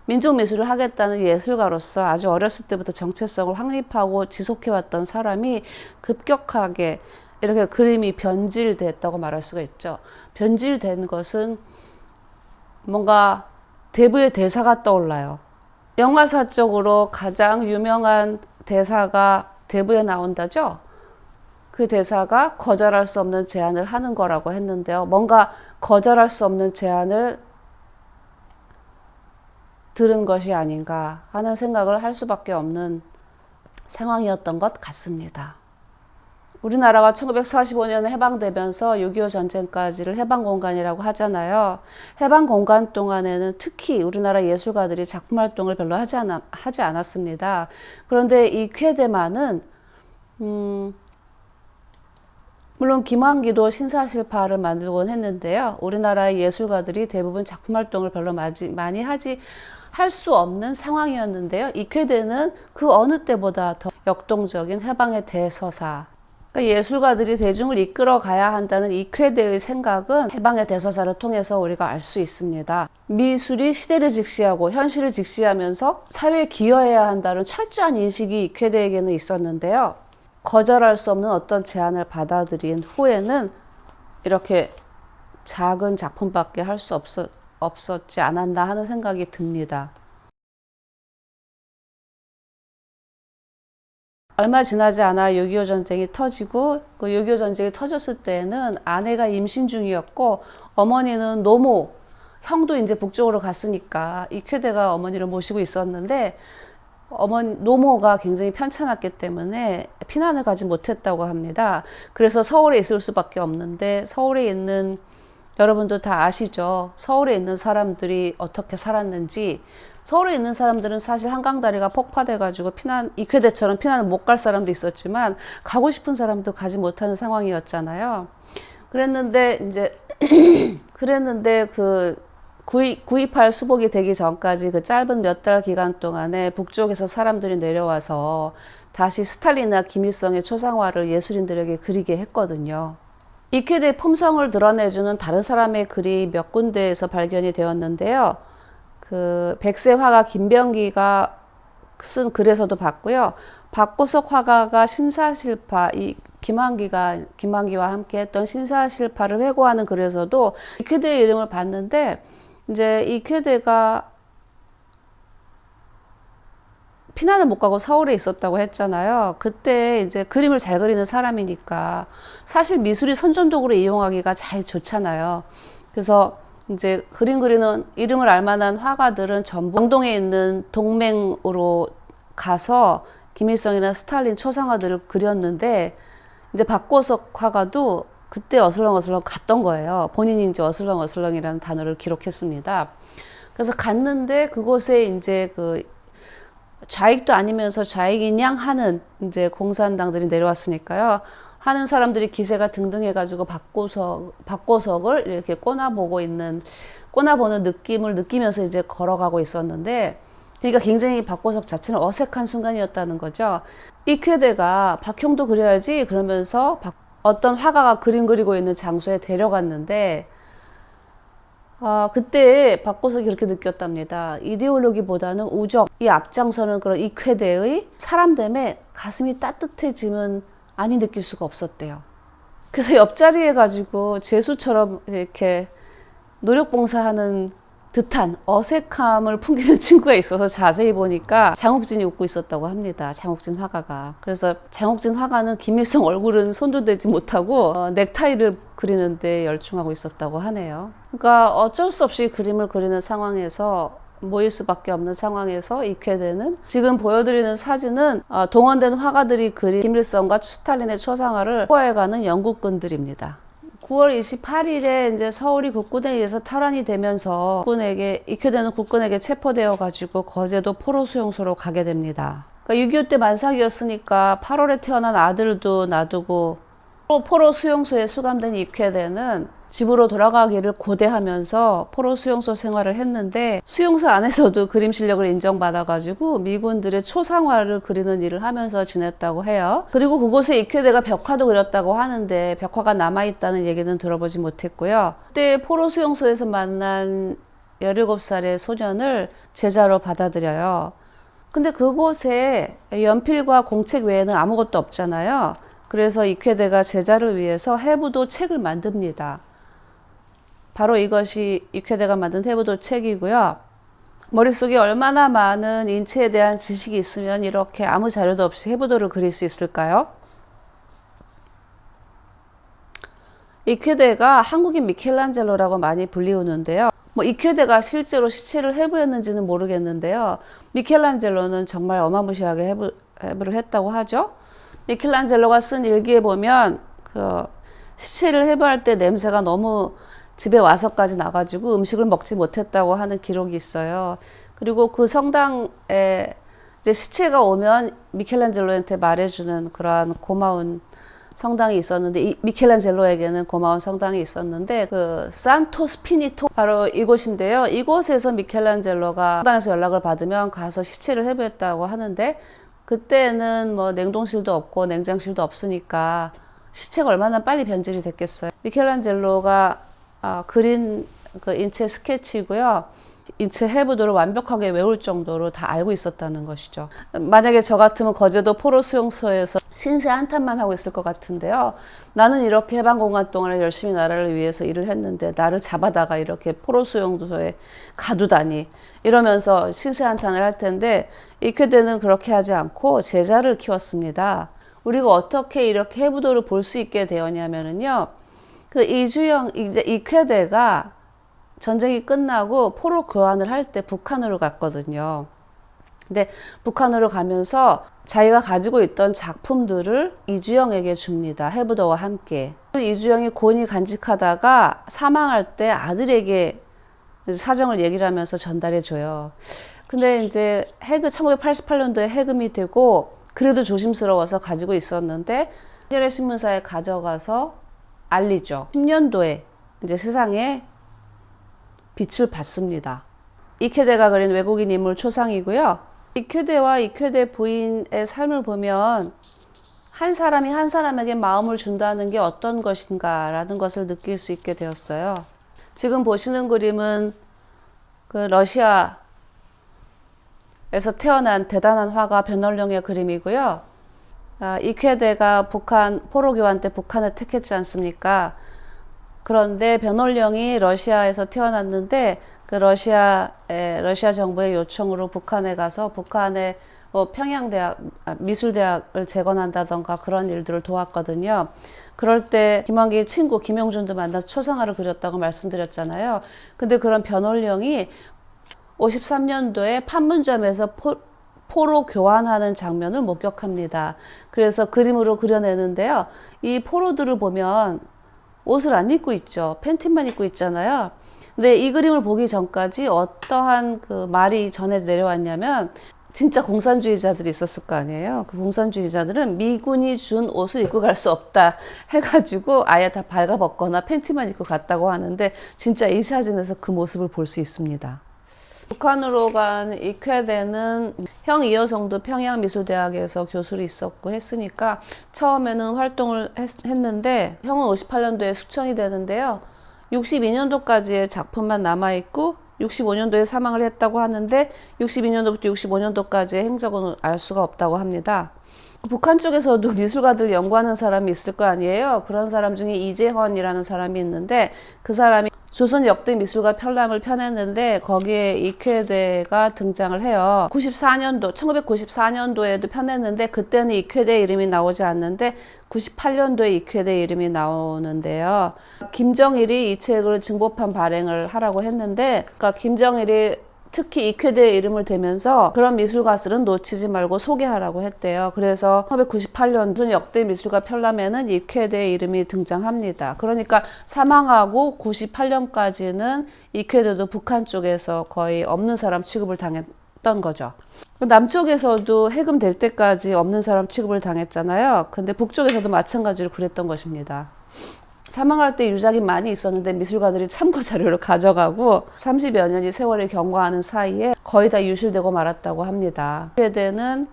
민족미술을 하겠다는 예술가로서 아주 어렸을 때부터 정체성을 확립하고 지속해왔던 사람이 급격하게 이렇게 그림이 변질됐다고 말할 수가 있죠. 변질된 것은 뭔가 대부의 대사가 떠올라요. 영화사적으로 가장 유명한 대사가 대부에 나온다죠. 그 대사가 거절할 수 없는 제안을 하는 거라고 했는데요. 뭔가 거절할 수 없는 제안을 들은 것이 아닌가 하는 생각을 할 수밖에 없는 상황이었던 것 같습니다. 우리나라가 1945년에 해방되면서 6.25 전쟁까지를 해방공간이라고 하잖아요. 해방공간 동안에는 특히 우리나라 예술가들이 작품활동을 별로 하지 않았습니다. 그런데 이 쾌대만은 물론 김환기도 신사실파를 만들곤 했는데요. 우리나라의 예술가들이 대부분 작품활동을 별로 많이 할 수 없는 상황이었는데요. 이쾌대는 그 어느 때보다 더 역동적인 해방의 대서사, 그러니까 예술가들이 대중을 이끌어 가야 한다는 이쾌대의 생각은 해방의 대서사를 통해서 우리가 알 수 있습니다. 미술이 시대를 직시하고 현실을 직시하면서 사회에 기여해야 한다는 철저한 인식이 이쾌대에게는 있었는데요. 거절할 수 없는 어떤 제안을 받아들인 후에는 이렇게 작은 작품밖에 할 수 없었지 않았나 하는 생각이 듭니다. 얼마 지나지 않아 6.25 전쟁이 터지고 그 6.25 전쟁이 터졌을 때는 아내가 임신 중이었고 어머니는 노모, 형도 이제 북쪽으로 갔으니까 이쾌대가 어머니를 모시고 있었는데 노모가 굉장히 편찮았기 때문에 피난을 가지 못했다고 합니다. 그래서 서울에 있을 수밖에 없는데 서울에 있는 여러분도 다 아시죠? 서울에 있는 사람들이 어떻게 살았는지. 서울에 있는 사람들은 사실 한강다리가 폭파돼가지고 이쾌대처럼 피난을 못 갈 사람도 있었지만 가고 싶은 사람도 가지 못하는 상황이었잖아요. 그랬는데 그 9.28 수복이 되기 전까지 그 짧은 몇 달 기간 동안에 북쪽에서 사람들이 내려와서 다시 스탈린이나 김일성의 초상화를 예술인들에게 그리게 했거든요. 이쾌대의 품성을 드러내주는 다른 사람의 글이 몇 군데에서 발견이 되었는데요. 그 백세 화가 김병기가 쓴 글에서도 봤고요. 박고석 화가가 신사실파, 이 김환기와 함께 했던 신사실파를 회고하는 글에서도 이쾌대의 이름을 봤는데, 이제 이쾌대가 피난을 못 가고 서울에 있었다고 했잖아요. 그때 이제 그림을 잘 그리는 사람이니까 사실 미술이 선전도구로 이용하기가 잘 좋잖아요. 그래서 이제 그림 그리는 이름을 알만한 화가들은 전부 명동에 있는 동맹으로 가서 김일성이나 스탈린 초상화들을 그렸는데, 이제 박고석 화가도 그때 어슬렁어슬렁 갔던 거예요. 본인이 이제 어슬렁어슬렁이라는 단어를 기록했습니다. 그래서 갔는데 그곳에 이제 그 좌익도 아니면서 좌익인 양 하는 이제 공산당들이 내려왔으니까요. 하는 사람들이 기세가 등등해가지고 박고석을 이렇게 꼬나보는 느낌을 느끼면서 이제 걸어가고 있었는데, 그러니까 굉장히 박고석 자체는 어색한 순간이었다는 거죠. 이쾌대가 박형도 그려야지 그러면서 어떤 화가가 그림 그리고 있는 장소에 데려갔는데, 그때 박고석이 그렇게 느꼈답니다. 이데올로기보다는 우정이 앞장서는 그런 이쾌대의 사람됨에 가슴이 따뜻해짐은 아니 느낄 수가 없었대요. 그래서 옆자리에 가지고 죄수처럼 이렇게 노력봉사하는 듯한 어색함을 풍기는 친구가 있어서 자세히 보니까 장욱진이 웃고 있었다고 합니다. 장욱진 화가가. 그래서 장욱진 화가는 김일성 얼굴은 손도 대지 못하고 넥타이를 그리는데 열중하고 있었다고 하네요. 그러니까 어쩔 수 없이 그림을 그리는 상황에서 모일 수밖에 없는 상황에서 이쾌대는 지금 보여드리는 사진은 동원된 화가들이 그린 김일성과 스탈린의 초상화를 포화해가는 영국군들입니다. 9월 28일에 이제 서울이 국군에 의해서 탈환이 되면서 이쾌대는 국군에게 체포되어 가지고 거제도 포로수용소로 가게 됩니다. 그러니까 6.25 때 만삭이었으니까 8월에 태어난 아들도 놔두고 포로수용소에 수감된 이쾌대는 집으로 돌아가기를 고대하면서 포로수용소 생활을 했는데, 수용소 안에서도 그림 실력을 인정받아가지고 미군들의 초상화를 그리는 일을 하면서 지냈다고 해요. 그리고 그곳에 이쾌대가 벽화도 그렸다고 하는데 벽화가 남아있다는 얘기는 들어보지 못했고요. 그때 포로수용소에서 만난 17살의 소년을 제자로 받아들여요. 근데 그곳에 연필과 공책 외에는 아무것도 없잖아요. 그래서 이쾌대가 제자를 위해서 해부도 책을 만듭니다. 바로 이것이 이쾌대가 만든 해부도 책이고요. 머릿속에 얼마나 많은 인체에 대한 지식이 있으면 이렇게 아무 자료도 없이 해부도를 그릴 수 있을까요? 이쾌대가 한국인 미켈란젤로라고 많이 불리우는데요. 이쾌대가 실제로 시체를 해부했는지는 모르겠는데요. 미켈란젤로는 정말 어마무시하게 해부를 했다고 하죠. 미켈란젤로가 쓴 일기에 보면 그 시체를 해부할 때 냄새가 너무 집에 와서까지 나가지고 음식을 먹지 못했다고 하는 기록이 있어요. 그리고 그 성당에 이제 시체가 오면 미켈란젤로한테 말해주는 그러한 고마운 성당이 있었는데, 미켈란젤로에게는 고마운 성당이 있었는데, 그 산토 스피니토 바로 이곳인데요. 이곳에서 미켈란젤로가 성당에서 연락을 받으면 가서 시체를 해부했다고 하는데, 그때는 뭐 냉동실도 없고 냉장실도 없으니까 시체가 얼마나 빨리 변질이 됐겠어요. 미켈란젤로가 그린 그 인체 스케치고요. 인체 해부도를 완벽하게 외울 정도로 다 알고 있었다는 것이죠. 만약에 저 같으면 거제도 포로수용소에서 신세 한탄만 하고 있을 것 같은데요. 나는 이렇게 해방공간 동안에 열심히 나라를 위해서 일을 했는데 나를 잡아다가 이렇게 포로수용소에 가두다니, 이러면서 신세 한탄을 할 텐데, 이쾌대는 그렇게 하지 않고 제자를 키웠습니다. 우리가 어떻게 이렇게 해부도를 볼 수 있게 되었냐면요. 그 이제 이쾌대가 전쟁이 끝나고 포로 교환을 할 때 북한으로 갔거든요. 근데 북한으로 가면서 자기가 가지고 있던 작품들을 이주영에게 줍니다. 해부도와 함께. 이주영이 곤히 간직하다가 사망할 때 아들에게 사정을 얘기를 하면서 전달해 줘요. 근데 이제 1988년도에 해금이 되고 그래도 조심스러워서 가지고 있었는데, 한겨레 신문사에 가져가서 알리죠. 10년도에 이제 세상에 빛을 받습니다. 이쾌대가 그린 외국인 인물 초상이고요. 이쾌대와 이쾌대 부인의 삶을 보면 한 사람이 한 사람에게 마음을 준다는 게 어떤 것인가라는 것을 느낄 수 있게 되었어요. 지금 보시는 그림은 그 러시아 태어난 대단한 화가 변월령의 그림이고요. 이쾌대가 북한 포로 교환 때 북한을 택했지 않습니까? 그런데 변월령이 러시아에서 태어났는데 그 러시아 정부의 요청으로 북한에 가서 북한의 평양대학 미술대학을 재건한다던가 그런 일들을 도왔거든요. 그럴 때 김환기 친구 김용준도 만나서 초상화를 그렸다고 말씀드렸잖아요. 근데 그런 변월령이 53년도에 판문점에서 포로 교환하는 장면을 목격합니다. 그래서 그림으로 그려내는데요. 이 포로들을 보면 옷을 안 입고 있죠. 팬티만 입고 있잖아요. 근데 이 그림을 보기 전까지 어떠한 그 말이 전해 내려왔냐면 진짜 공산주의자들이 있었을 거 아니에요. 그 공산주의자들은 미군이 준 옷을 입고 갈 수 없다 해가지고 아예 다 발가벗거나 팬티만 입고 갔다고 하는데 진짜 이 사진에서 그 모습을 볼 수 있습니다. 북한으로 간 이쾌대는 형 이여성도 평양미술대학에서 교수로 있었고 했으니까 처음에는 활동을 했는데 형은 58년도에 숙청이 되는데요. 62년도까지의 작품만 남아있고 65년도에 사망을 했다고 하는데 62년도부터 65년도까지의 행적은 알 수가 없다고 합니다. 북한 쪽에서도 미술가들 연구하는 사람이 있을 거 아니에요. 그런 사람 중에 이재헌이라는 사람이 있는데 그 사람이 조선 역대 미술가 편람을 펴냈는데 거기에 이쾌대가 등장을 해요. 1994년도에도 펴냈는데 그때는 이쾌대 이름이 나오지 않는데 98년도에 이쾌대 이름이 나오는데요. 김정일이 이 책을 증보판 발행을 하라고 했는데 그러니까 김정일이 특히 이쾌대의 이름을 대면서 그런 미술가들은 놓치지 말고 소개하라고 했대요. 그래서 1998년 역대 미술가 편람에는 이쾌대의 이름이 등장합니다. 그러니까 사망하고 98년까지는 이쾌대도 북한 쪽에서 거의 없는 사람 취급을 당했던 거죠. 남쪽에서도 해금될 때까지 없는 사람 취급을 당했잖아요. 근데 북쪽에서도 마찬가지로 그랬던 것입니다. 사망할 때 유작이 많이 있었는데 미술가들이 참고 자료를 가져가고 30여 년이 세월이 경과하는 사이에 거의 다 유실되고 말았다고 합니다. 이쾌대는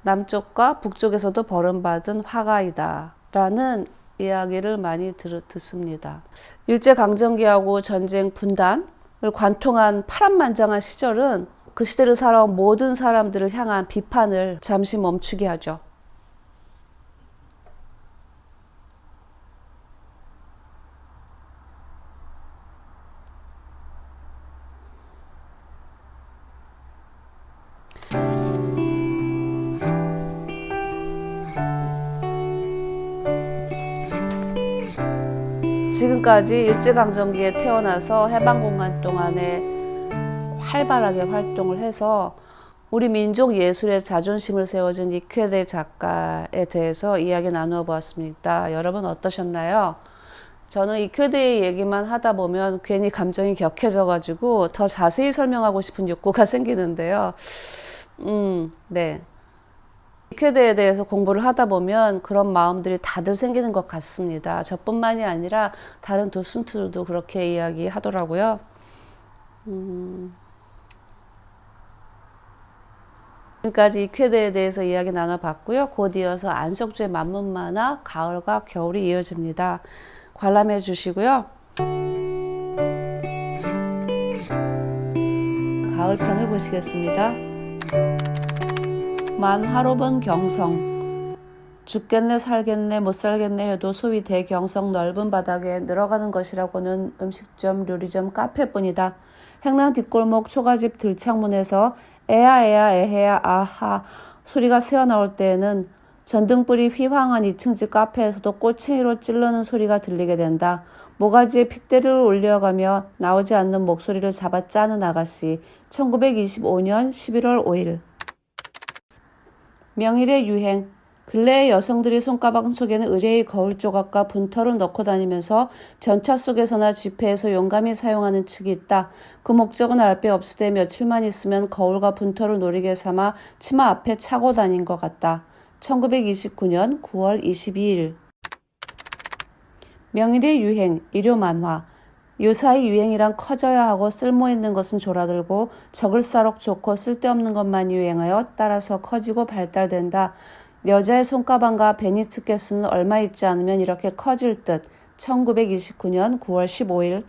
남쪽과 북쪽에서도 버림받은 화가이다 라는 이야기를 많이 듣습니다. 일제강점기하고 전쟁 분단을 관통한 파란만장한 시절은 그 시대를 살아온 모든 사람들을 향한 비판을 잠시 멈추게 하죠. 지금까지 일제강점기에 태어나서 해방공간 동안에 활발하게 활동을 해서 우리 민족 예술의 자존심을 세워준 이쾌대 작가에 대해서 이야기 나누어 보았습니다. 여러분 어떠셨나요? 저는 이쾌대의 얘기만 하다 보면 괜히 감정이 격해져가지고 더 자세히 설명하고 싶은 욕구가 생기는데요. 네. 이쾌대에 대해서 공부를 하다 보면 그런 마음들이 다들 생기는 것 같습니다. 저뿐만이 아니라 다른 도슨트들도 그렇게 이야기하더라고요. 지금까지 이쾌대에 대해서 이야기 나눠봤고요. 곧 이어서 안석주의 만문만화 가을과 겨울이 이어집니다. 관람해 주시고요. 가을 편을 보시겠습니다. 만화로 본 경성. 죽겠네 살겠네 못 살겠네 해도 소위 대경성 넓은 바닥에 늘어가는 것이라고는 음식점, 요리점, 카페뿐이다. 행랑 뒷골목 초가집 들창문에서 에야 에해야 아하 소리가 새어나올 때에는 전등불이 휘황한 2층집 카페에서도 꼬챙이로 찔르는 소리가 들리게 된다. 모가지에 핏대를 올려가며 나오지 않는 목소리를 잡아 짜는 아가씨. 1925년 11월 5일. 명일의 유행. 근래의 여성들이 손가방 속에는 의뢰의 거울 조각과 분터를 넣고 다니면서 전차 속에서나 집회에서 용감히 사용하는 측이 있다. 그 목적은 알 바 없으되 며칠만 있으면 거울과 분터를 노리게 삼아 치마 앞에 차고 다닌 것 같다. 1929년 9월 22일. 명일의 유행, 일요 만화. 요사이 유행이란 커져야 하고 쓸모있는 것은 졸아들고 적을싸록 좋고 쓸데없는 것만 유행하여 따라서 커지고 발달된다. 여자의 손가방과 베니스켓은 얼마 있지 않으면 이렇게 커질 듯. 1929년 9월 15일.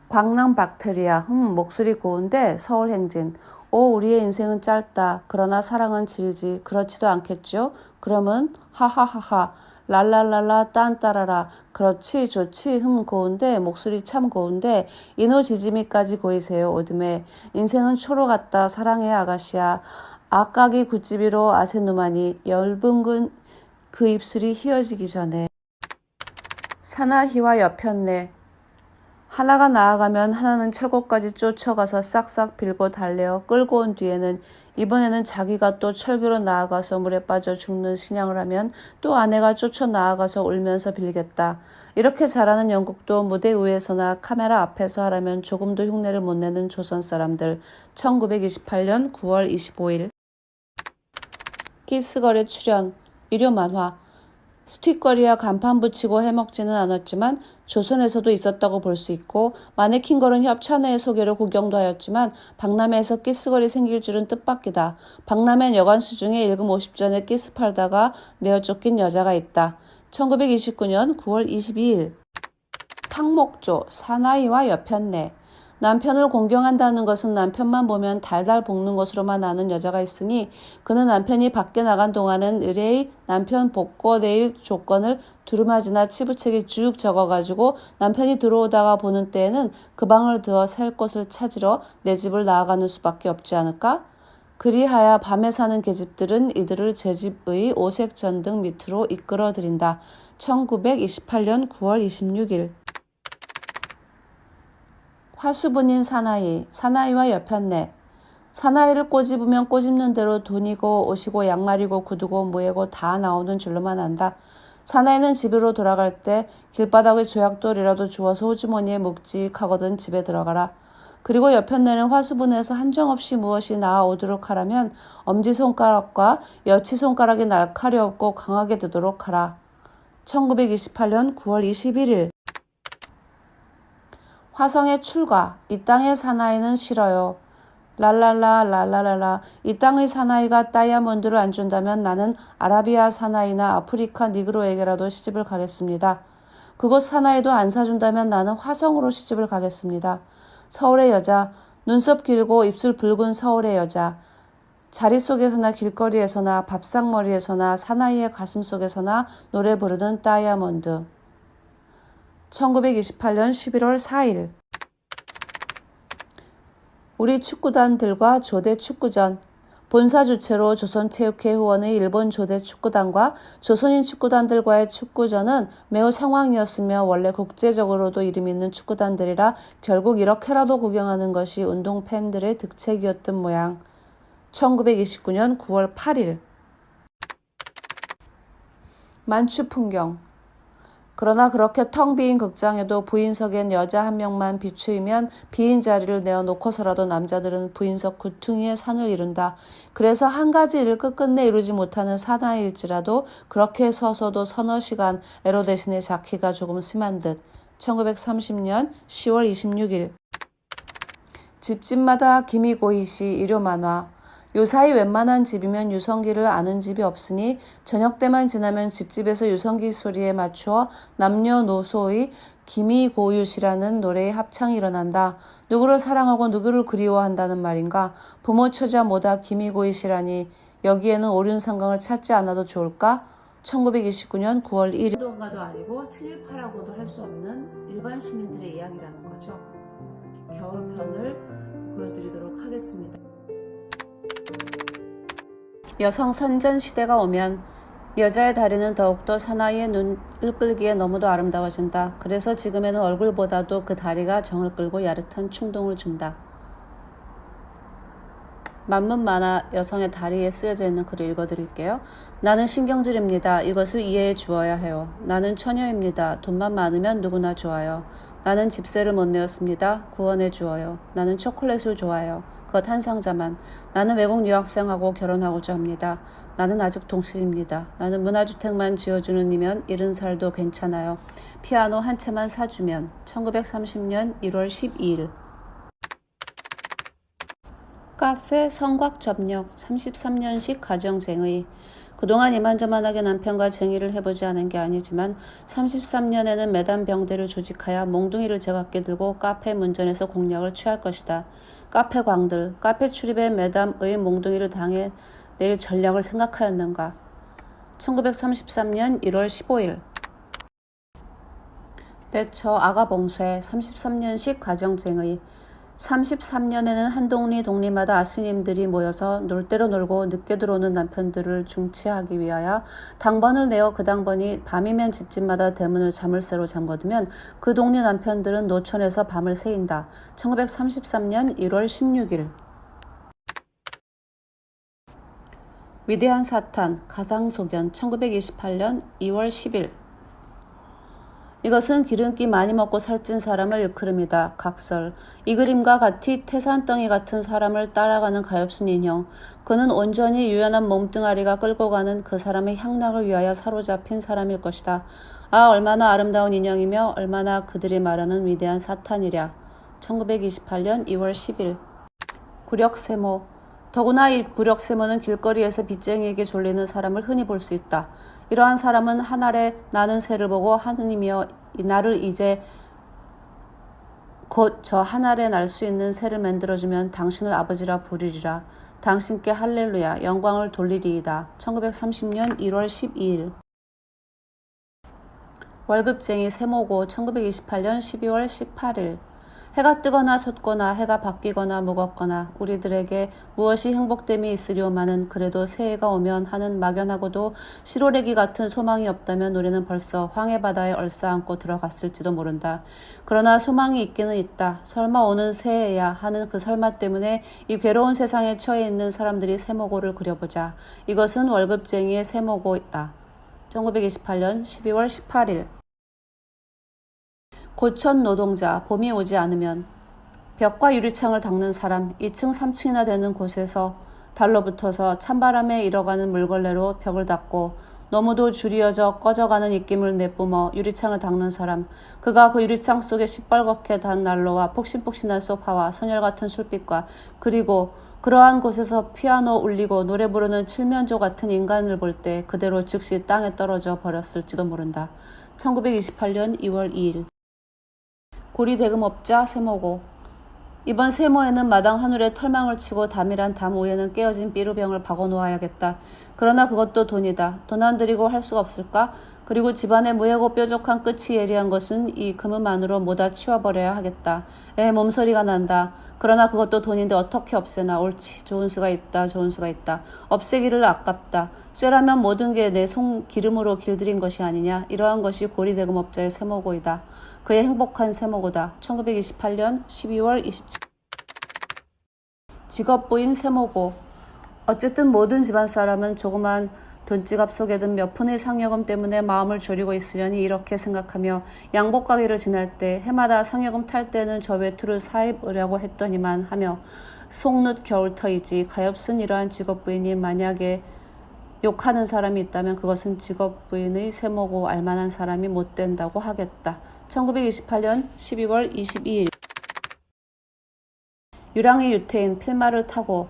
광랑 박테리아. 목소리 고운데 서울 행진. 오, 우리의 인생은 짧다. 그러나 사랑은 질지. 그렇지도 않겠죠? 그러면 하하하하. 랄랄랄라 딴따라라. 그렇지 좋지. 고운데 목소리 참 고운데 이노지지미까지 고이세요. 오듬에. 인생은 초로 같다. 사랑해 아가씨야. 아까기 굿집이로 아세누마니. 엷은 그 입술이 휘어지기 전에. 사나히와 여편네. 하나가 나아가면 하나는 철곡까지 쫓아가서 싹싹 빌고 달래어 끌고 온 뒤에는 이번에는 자기가 또 철교로 나아가서 물에 빠져 죽는 신앙을 하면 또 아내가 쫓아 나아가서 울면서 빌겠다. 이렇게 잘하는 영국도 무대 위에서나 카메라 앞에서 하라면 조금도 흉내를 못 내는 조선 사람들. 1928년 9월 25일. 키스거래 출연. 일요 만화. 스틱거리와 간판 붙이고 해먹지는 않았지만 조선에서도 있었다고 볼 수 있고 마네킹걸은 협찬회의 소개로 구경도 하였지만 박람회에서 키스걸이 생길 줄은 뜻밖이다. 박람회 여관수 중에 1금 50전에 키스 팔다가 내어 쫓긴 여자가 있다. 1929년 9월 22일. 탕목조. 사나이와 여편네. 남편을 공경한다는 것은 남편만 보면 달달 볶는 것으로만 아는 여자가 있으니 그는 남편이 밖에 나간 동안은 의뢰의 남편 복권내일 조건을 두루마지나 치부책에 쭉 적어가지고 남편이 들어오다가 보는 때에는 그 방을 드어 살 곳을 찾으러 내 집을 나아가는 수밖에 없지 않을까? 그리하여 밤에 사는 계집들은 이들을 제 집의 오색 전등 밑으로 이끌어들인다. 1928년 9월 26일. 화수분인 사나이. 사나이와 여편네. 사나이를 꼬집으면 꼬집는 대로 돈이고 옷이고 양말이고 구두고 무예고 다 나오는 줄로만 안다. 사나이는 집으로 돌아갈 때 길바닥에 조약돌이라도 주워서 호주머니에 묵직하거든 집에 들어가라. 그리고 여편네는 화수분에서 한정없이 무엇이 나아오도록 하라면 엄지손가락과 여치손가락이 날카롭고 강하게 되도록 하라. 1928년 9월 21일. 화성의 출가. 이 땅의 사나이는 싫어요. 랄랄라 랄랄랄라. 이 땅의 사나이가 다이아몬드를 안 준다면 나는 아라비아 사나이나 아프리카 니그로에게라도 시집을 가겠습니다. 그곳 사나이도 안 사준다면 나는 화성으로 시집을 가겠습니다. 서울의 여자. 눈썹 길고 입술 붉은 서울의 여자. 자리 속에서나 길거리에서나 밥상머리에서나 사나이의 가슴 속에서나 노래 부르는 다이아몬드. 1928년 11월 4일. 우리 축구단들과 조대 축구전. 본사 주최로 조선체육회 후원의 일본 조대 축구단과 조선인 축구단들과의 축구전은 매우 상황이었으며 원래 국제적으로도 이름 있는 축구단들이라 결국 이렇게라도 구경하는 것이 운동 팬들의 득책이었던 모양. 1929년 9월 8일. 만추 풍경. 그러나 그렇게 텅 비인 극장에도 부인석엔 여자 한 명만 비추이면 비인 자리를 내어놓고서라도 남자들은 부인석 구퉁이에 산을 이룬다. 그래서 한 가지 일을 끝끝내 이루지 못하는 사나이일지라도 그렇게 서서도 서너 시간 에로 대신에 자키가 조금 심한 듯. 1930년 10월 26일. 집집마다 기미고이시 일요 만화. 요사이 웬만한 집이면 유성기를 아는 집이 없으니 저녁 때만 지나면 집집에서 유성기 소리에 맞추어 남녀노소의 기미고유시라는 노래의 합창이 일어난다. 누구를 사랑하고 누구를 그리워한다는 말인가? 부모 처자 모다 기미고이시라니 여기에는 오륜상강을 찾지 않아도 좋을까? 1929년 9월 1일. 운동가도 아니고 친일파라고도 할 수 없는 일반 시민들의 이야기라는 거죠. 겨울편을 보여드리도록 하겠습니다. 여성 선전 시대가 오면 여자의 다리는 더욱더 사나이의 눈을 끌기에 너무도 아름다워진다. 그래서 지금에는 얼굴보다도 그 다리가 정을 끌고 야릇한 충동을 준다. 만문 만화 여성의 다리에 쓰여져 있는 글을 읽어드릴게요. 나는 신경질입니다. 이것을 이해해 주어야 해요. 나는 처녀입니다. 돈만 많으면 누구나 좋아요. 나는 집세를 못 내었습니다. 구원해 주어요. 나는 초콜릿을 좋아해요. 그것 한 상자만. 나는 외국 유학생하고 결혼하고자 합니다. 나는 아직 동실입니다. 나는 문화주택만 지어주는 이면 70살도 괜찮아요. 피아노 한 채만 사주면. 1930년 1월 12일. 카페 성곽 접력 33년식 가정쟁의. 그동안 이만저만하게 남편과 쟁의를 해보지 않은 게 아니지만 33년에는 매단 병대를 조직하여 몽둥이를 제각기 들고 카페 문전에서 공략을 취할 것이다. 카페 광들, 카페 출입에 매담의 몽둥이를 당해 낼 전략을 생각하였는가. 1933년 1월 15일 대처 아가봉쇄 33년식 가정쟁의 33년에는 한 동리마다 아스님들이 모여서 놀대로 놀고 늦게 들어오는 남편들을 중치하기 위하여 당번을 내어 그 당번이 밤이면 집집마다 대문을 자물쇠로 잠궈두면 그 동리 남편들은 노천에서 밤을 새인다. 1933년 1월 16일 위대한 사탄, 가상소견 1928년 2월 10일 이것은 기름기 많이 먹고 살찐 사람을 일컬음이다. 각설. 이 그림과 같이 태산덩이 같은 사람을 따라가는 가엾은 인형. 그는 온전히 유연한 몸뚱아리가 끌고 가는 그 사람의 향락을 위하여 사로잡힌 사람일 것이다. 아, 얼마나 아름다운 인형이며 얼마나 그들이 말하는 위대한 사탄이랴. 1928년 2월 10일 구력세모. 더구나 이 구력세모는 길거리에서 빚쟁이에게 졸리는 사람을 흔히 볼 수 있다. 이러한 사람은 하늘에 나는 새를 보고 하느님이여 나를 이제 곧 저 하늘에 날 수 있는 새를 만들어주면 당신을 아버지라 부르리라. 당신께 할렐루야 영광을 돌리리이다. 1930년 1월 12일 월급쟁이 세모고 1928년 12월 18일 해가 뜨거나 솟거나 해가 바뀌거나 무겁거나 우리들에게 무엇이 행복됨이 있으려마는 그래도 새해가 오면 하는 막연하고도 시로레기 같은 소망이 없다면 우리는 벌써 황해바다에 얼싸안고 들어갔을지도 모른다. 그러나 소망이 있기는 있다. 설마 오는 새해야 하는 그 설마 때문에 이 괴로운 세상에 처해 있는 사람들이 세모고를 그려보자. 이것은 월급쟁이의 세모고이다. 1928년 12월 18일 고천 노동자, 봄이 오지 않으면 벽과 유리창을 닦는 사람, 2층 3층이나 되는 곳에서 달로붙어서 찬바람에 일어가는 물걸레로 벽을 닦고 너무도 줄이어져 꺼져가는 입김을 내뿜어 유리창을 닦는 사람, 그가 그 유리창 속에 시뻘겋게 단 난로와 폭신폭신한 소파와 선열 같은 술빛과 그리고 그러한 곳에서 피아노 울리고 노래 부르는 칠면조 같은 인간을 볼 때 그대로 즉시 땅에 떨어져 버렸을지도 모른다. 1928년 2월 2일 고리대금업자 세모고 이번 세모에는 마당 하늘에 털망을 치고 담이란 담 위에는 깨어진 삐루병을 박아놓아야겠다. 그러나 그것도 돈이다. 돈 안 들이고 할 수가 없을까? 그리고 집안의 무해고 뾰족한 끝이 예리한 것은 이 금은만으로 모다 치워버려야 하겠다. 몸서리가 난다. 그러나 그것도 돈인데 어떻게 없애나. 옳지. 좋은 수가 있다. 좋은 수가 있다. 없애기를 아깝다. 쇠라면 모든 게 내 손 기름으로 길들인 것이 아니냐. 이러한 것이 고리대금업자의 세모고이다. 그의 행복한 세모고다. 1928년 12월 27일 직업부인 세모고 어쨌든 모든 집안 사람은 조그만 돈지갑 속에 든 몇 푼의 상여금 때문에 마음을 졸이고 있으려니 이렇게 생각하며 양복 가게를 지날 때 해마다 상여금 탈 때는 저 외투를 사입으려고 했더니만 하며 속늦 겨울터이지 가엾은 이러한 직업부인이 만약에 욕하는 사람이 있다면 그것은 직업부인의 세모고 알만한 사람이 못 된다고 하겠다. 1928년 12월 22일 유랑의 유태인 필마를 타고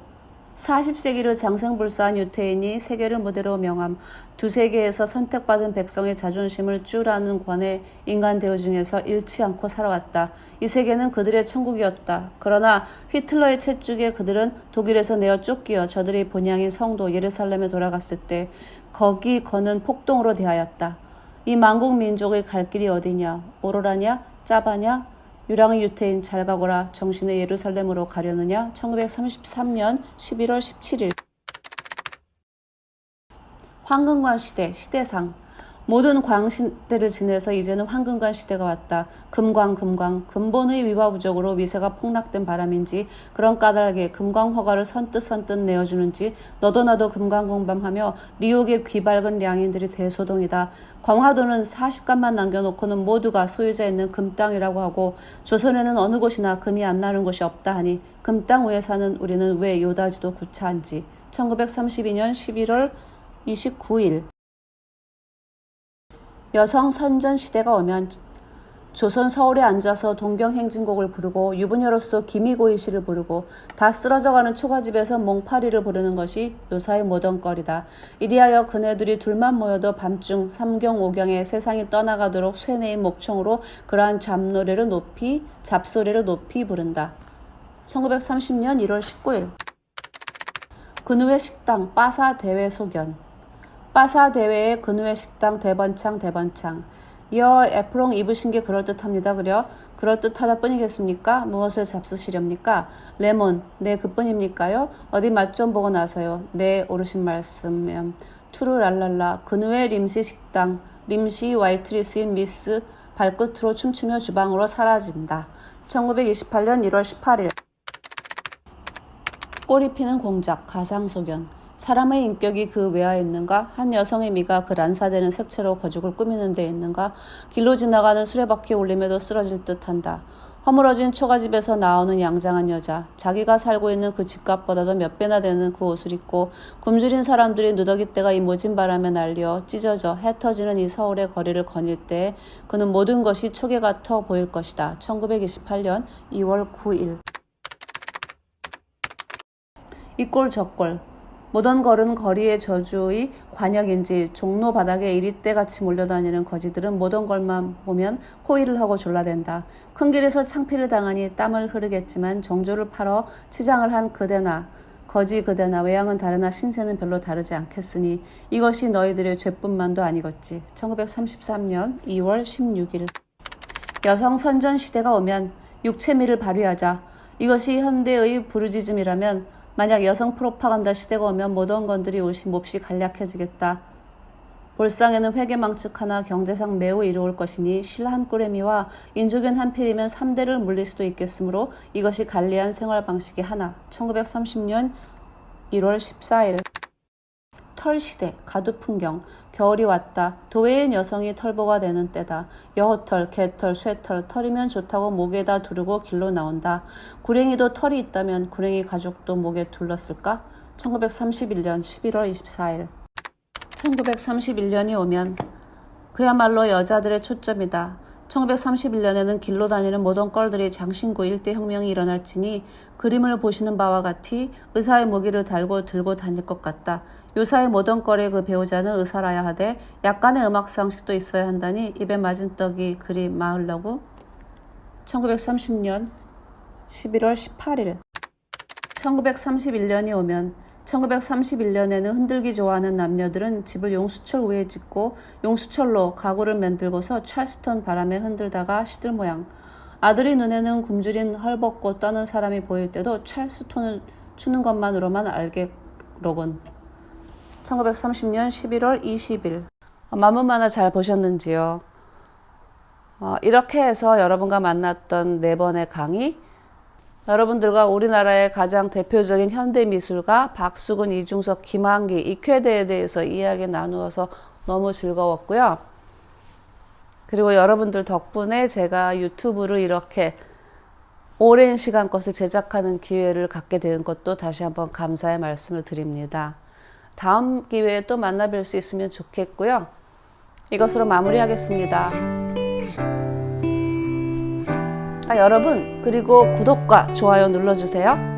40세기를 장생불사한 유태인이 세계를 무대로 명함 두세 개에서 선택받은 백성의 자존심을 쭈라는 권의 인간 대우 중에서 잃지 않고 살아왔다. 이 세계는 그들의 천국이었다. 그러나 히틀러의 채찍에 그들은 독일에서 내어 쫓기어 저들의 본향인 성도 예루살렘에 돌아갔을 때 거기 거는 폭동으로 대하였다. 이 만국 민족의 갈 길이 어디냐? 오로라냐? 짜바냐? 유랑의 유태인 잘 가거라. 정신의 예루살렘으로 가려느냐? 1933년 11월 17일 황금관 시대, 시대상 모든 광시대를 지내서 이제는 황금관 시대가 왔다. 금광, 근본의 위화부족으로 위세가 폭락된 바람인지 그런 까닭에 금광 허가를 선뜻 내어주는지 너도 나도 금광공방하며 리옥의 귀밝은 량인들이 대소동이다. 광화도는 40간만 남겨놓고는 모두가 소유자 있는 금땅이라고 하고 조선에는 어느 곳이나 금이 안 나는 곳이 없다 하니 금땅 위에 사는 우리는 왜 요다지도 구차한지. 1932년 11월 29일 여성 선전 시대가 오면 조선 서울에 앉아서 동경행진곡을 부르고 유부녀로서 기미고이시를 부르고 다 쓰러져가는 초가집에서 몽파리를 부르는 것이 요사의 모던거리다. 이리하여 그네들이 둘만 모여도 밤중 삼경 오경에 세상이 떠나가도록 쇠뇌인 목청으로 그러한 잡소리를 높이 부른다. 1930년 1월 19일 근우의 식당 빠사 대회 소견. 빠사 대회의 근우의 식당 대번창. 이어 에프롱 입으신 게 그럴듯합니다. 그럴듯하다 뿐이겠습니까? 무엇을 잡수시렵니까? 레몬, 네 그뿐입니까요? 어디 맛 좀 보고 나서요. 네 오르신 말씀. 투루랄랄라 근우의 림시 식당. 림시 와이트리스인 미스 발끝으로 춤추며 주방으로 사라진다. 1928년 1월 18일 꼬리 피는 공작 가상소견. 사람의 인격이 그 외화에 있는가? 한 여성의 미가 그 란사되는 색채로 거죽을 꾸미는 데 있는가? 길로 지나가는 수레바퀴 울림에도 쓰러질 듯한다. 허물어진 초가집에서 나오는 양장한 여자, 자기가 살고 있는 그 집값보다도 몇 배나 되는 그 옷을 입고 굶주린 사람들이 누더기떼가 이 모진 바람에 날려 찢어져 흩어지는 이 서울의 거리를 거닐 때 그는 모든 것이 초계 같아 보일 것이다. 1928년 2월 9일 이꼴 저꼴 모던 걸은 거리의 저주의 관역인지 종로 바닥에 이리떼같이 몰려다니는 거지들은 모던 걸만 보면 호의를 하고 졸라댄다. 큰 길에서 창피를 당하니 땀을 흐르겠지만 정조를 팔어 치장을 한 그대나 거지 그대나 외양은 다르나 신세는 별로 다르지 않겠으니 이것이 너희들의 죄뿐만도 아니겠지. 1933년 2월 16일 여성 선전 시대가 오면 육체미를 발휘하자. 이것이 현대의 부르지즘이라면 만약 여성 프로파간다 시대가 오면 모던 건들이 옷이 몹시 간략해지겠다. 볼상에는 회계망측 하나 경제상 매우 이로울 것이니 실 한 꾸레미와 인조견 한 필이면 3대를 물릴 수도 있겠으므로 이것이 관리한 생활 방식의 하나. 1930년 1월 14일 털시대, 가두풍경, 겨울이 왔다. 도회인 여성이 털보가 되는 때다. 여호털, 개털, 쇠털, 털이면 좋다고 목에다 두르고 길로 나온다. 구랭이도 털이 있다면 구랭이 가죽도 목에 둘렀을까? 1931년 11월 24일 1931년이 오면 그야말로 여자들의 초점이다. 1931년에는 길로 다니는 모던 껄들이 장신구 일대 혁명이 일어날지니 그림을 보시는 바와 같이 의사의 무기를 달고 들고 다닐 것 같다. 요사의 모던 껄의 그 배우자는 의사라야 하되 약간의 음악 상식도 있어야 한다니 입에 맞은 떡이 그리 마으려고. 1930년 11월 18일 1931년이 오면 1931년에는 흔들기 좋아하는 남녀들은 집을 용수철 위에 짓고 용수철로 가구를 만들고서 찰스턴 바람에 흔들다가 시들 모양. 아들이 눈에는 굶주린 헐벗고 떠는 사람이 보일 때도 찰스톤을 추는 것만으로만 알겠로군. 1930년 11월 20일 만문만화 잘 보셨는지요? 이렇게 해서 여러분과 만났던 4번의 강의, 여러분들과 우리나라의 가장 대표적인 현대미술가 박수근, 이중석, 김한기, 이쾌대에 대해서 이야기 나누어서 너무 즐거웠고요. 그리고 여러분들 덕분에 제가 유튜브를 이렇게 오랜 시간 것을 제작하는 기회를 갖게 된 것도 다시 한번 감사의 말씀을 드립니다. 다음 기회에 또 만나 뵐 수 있으면 좋겠고요. 이것으로 마무리하겠습니다. 여러분, 그리고 구독과 좋아요 눌러주세요.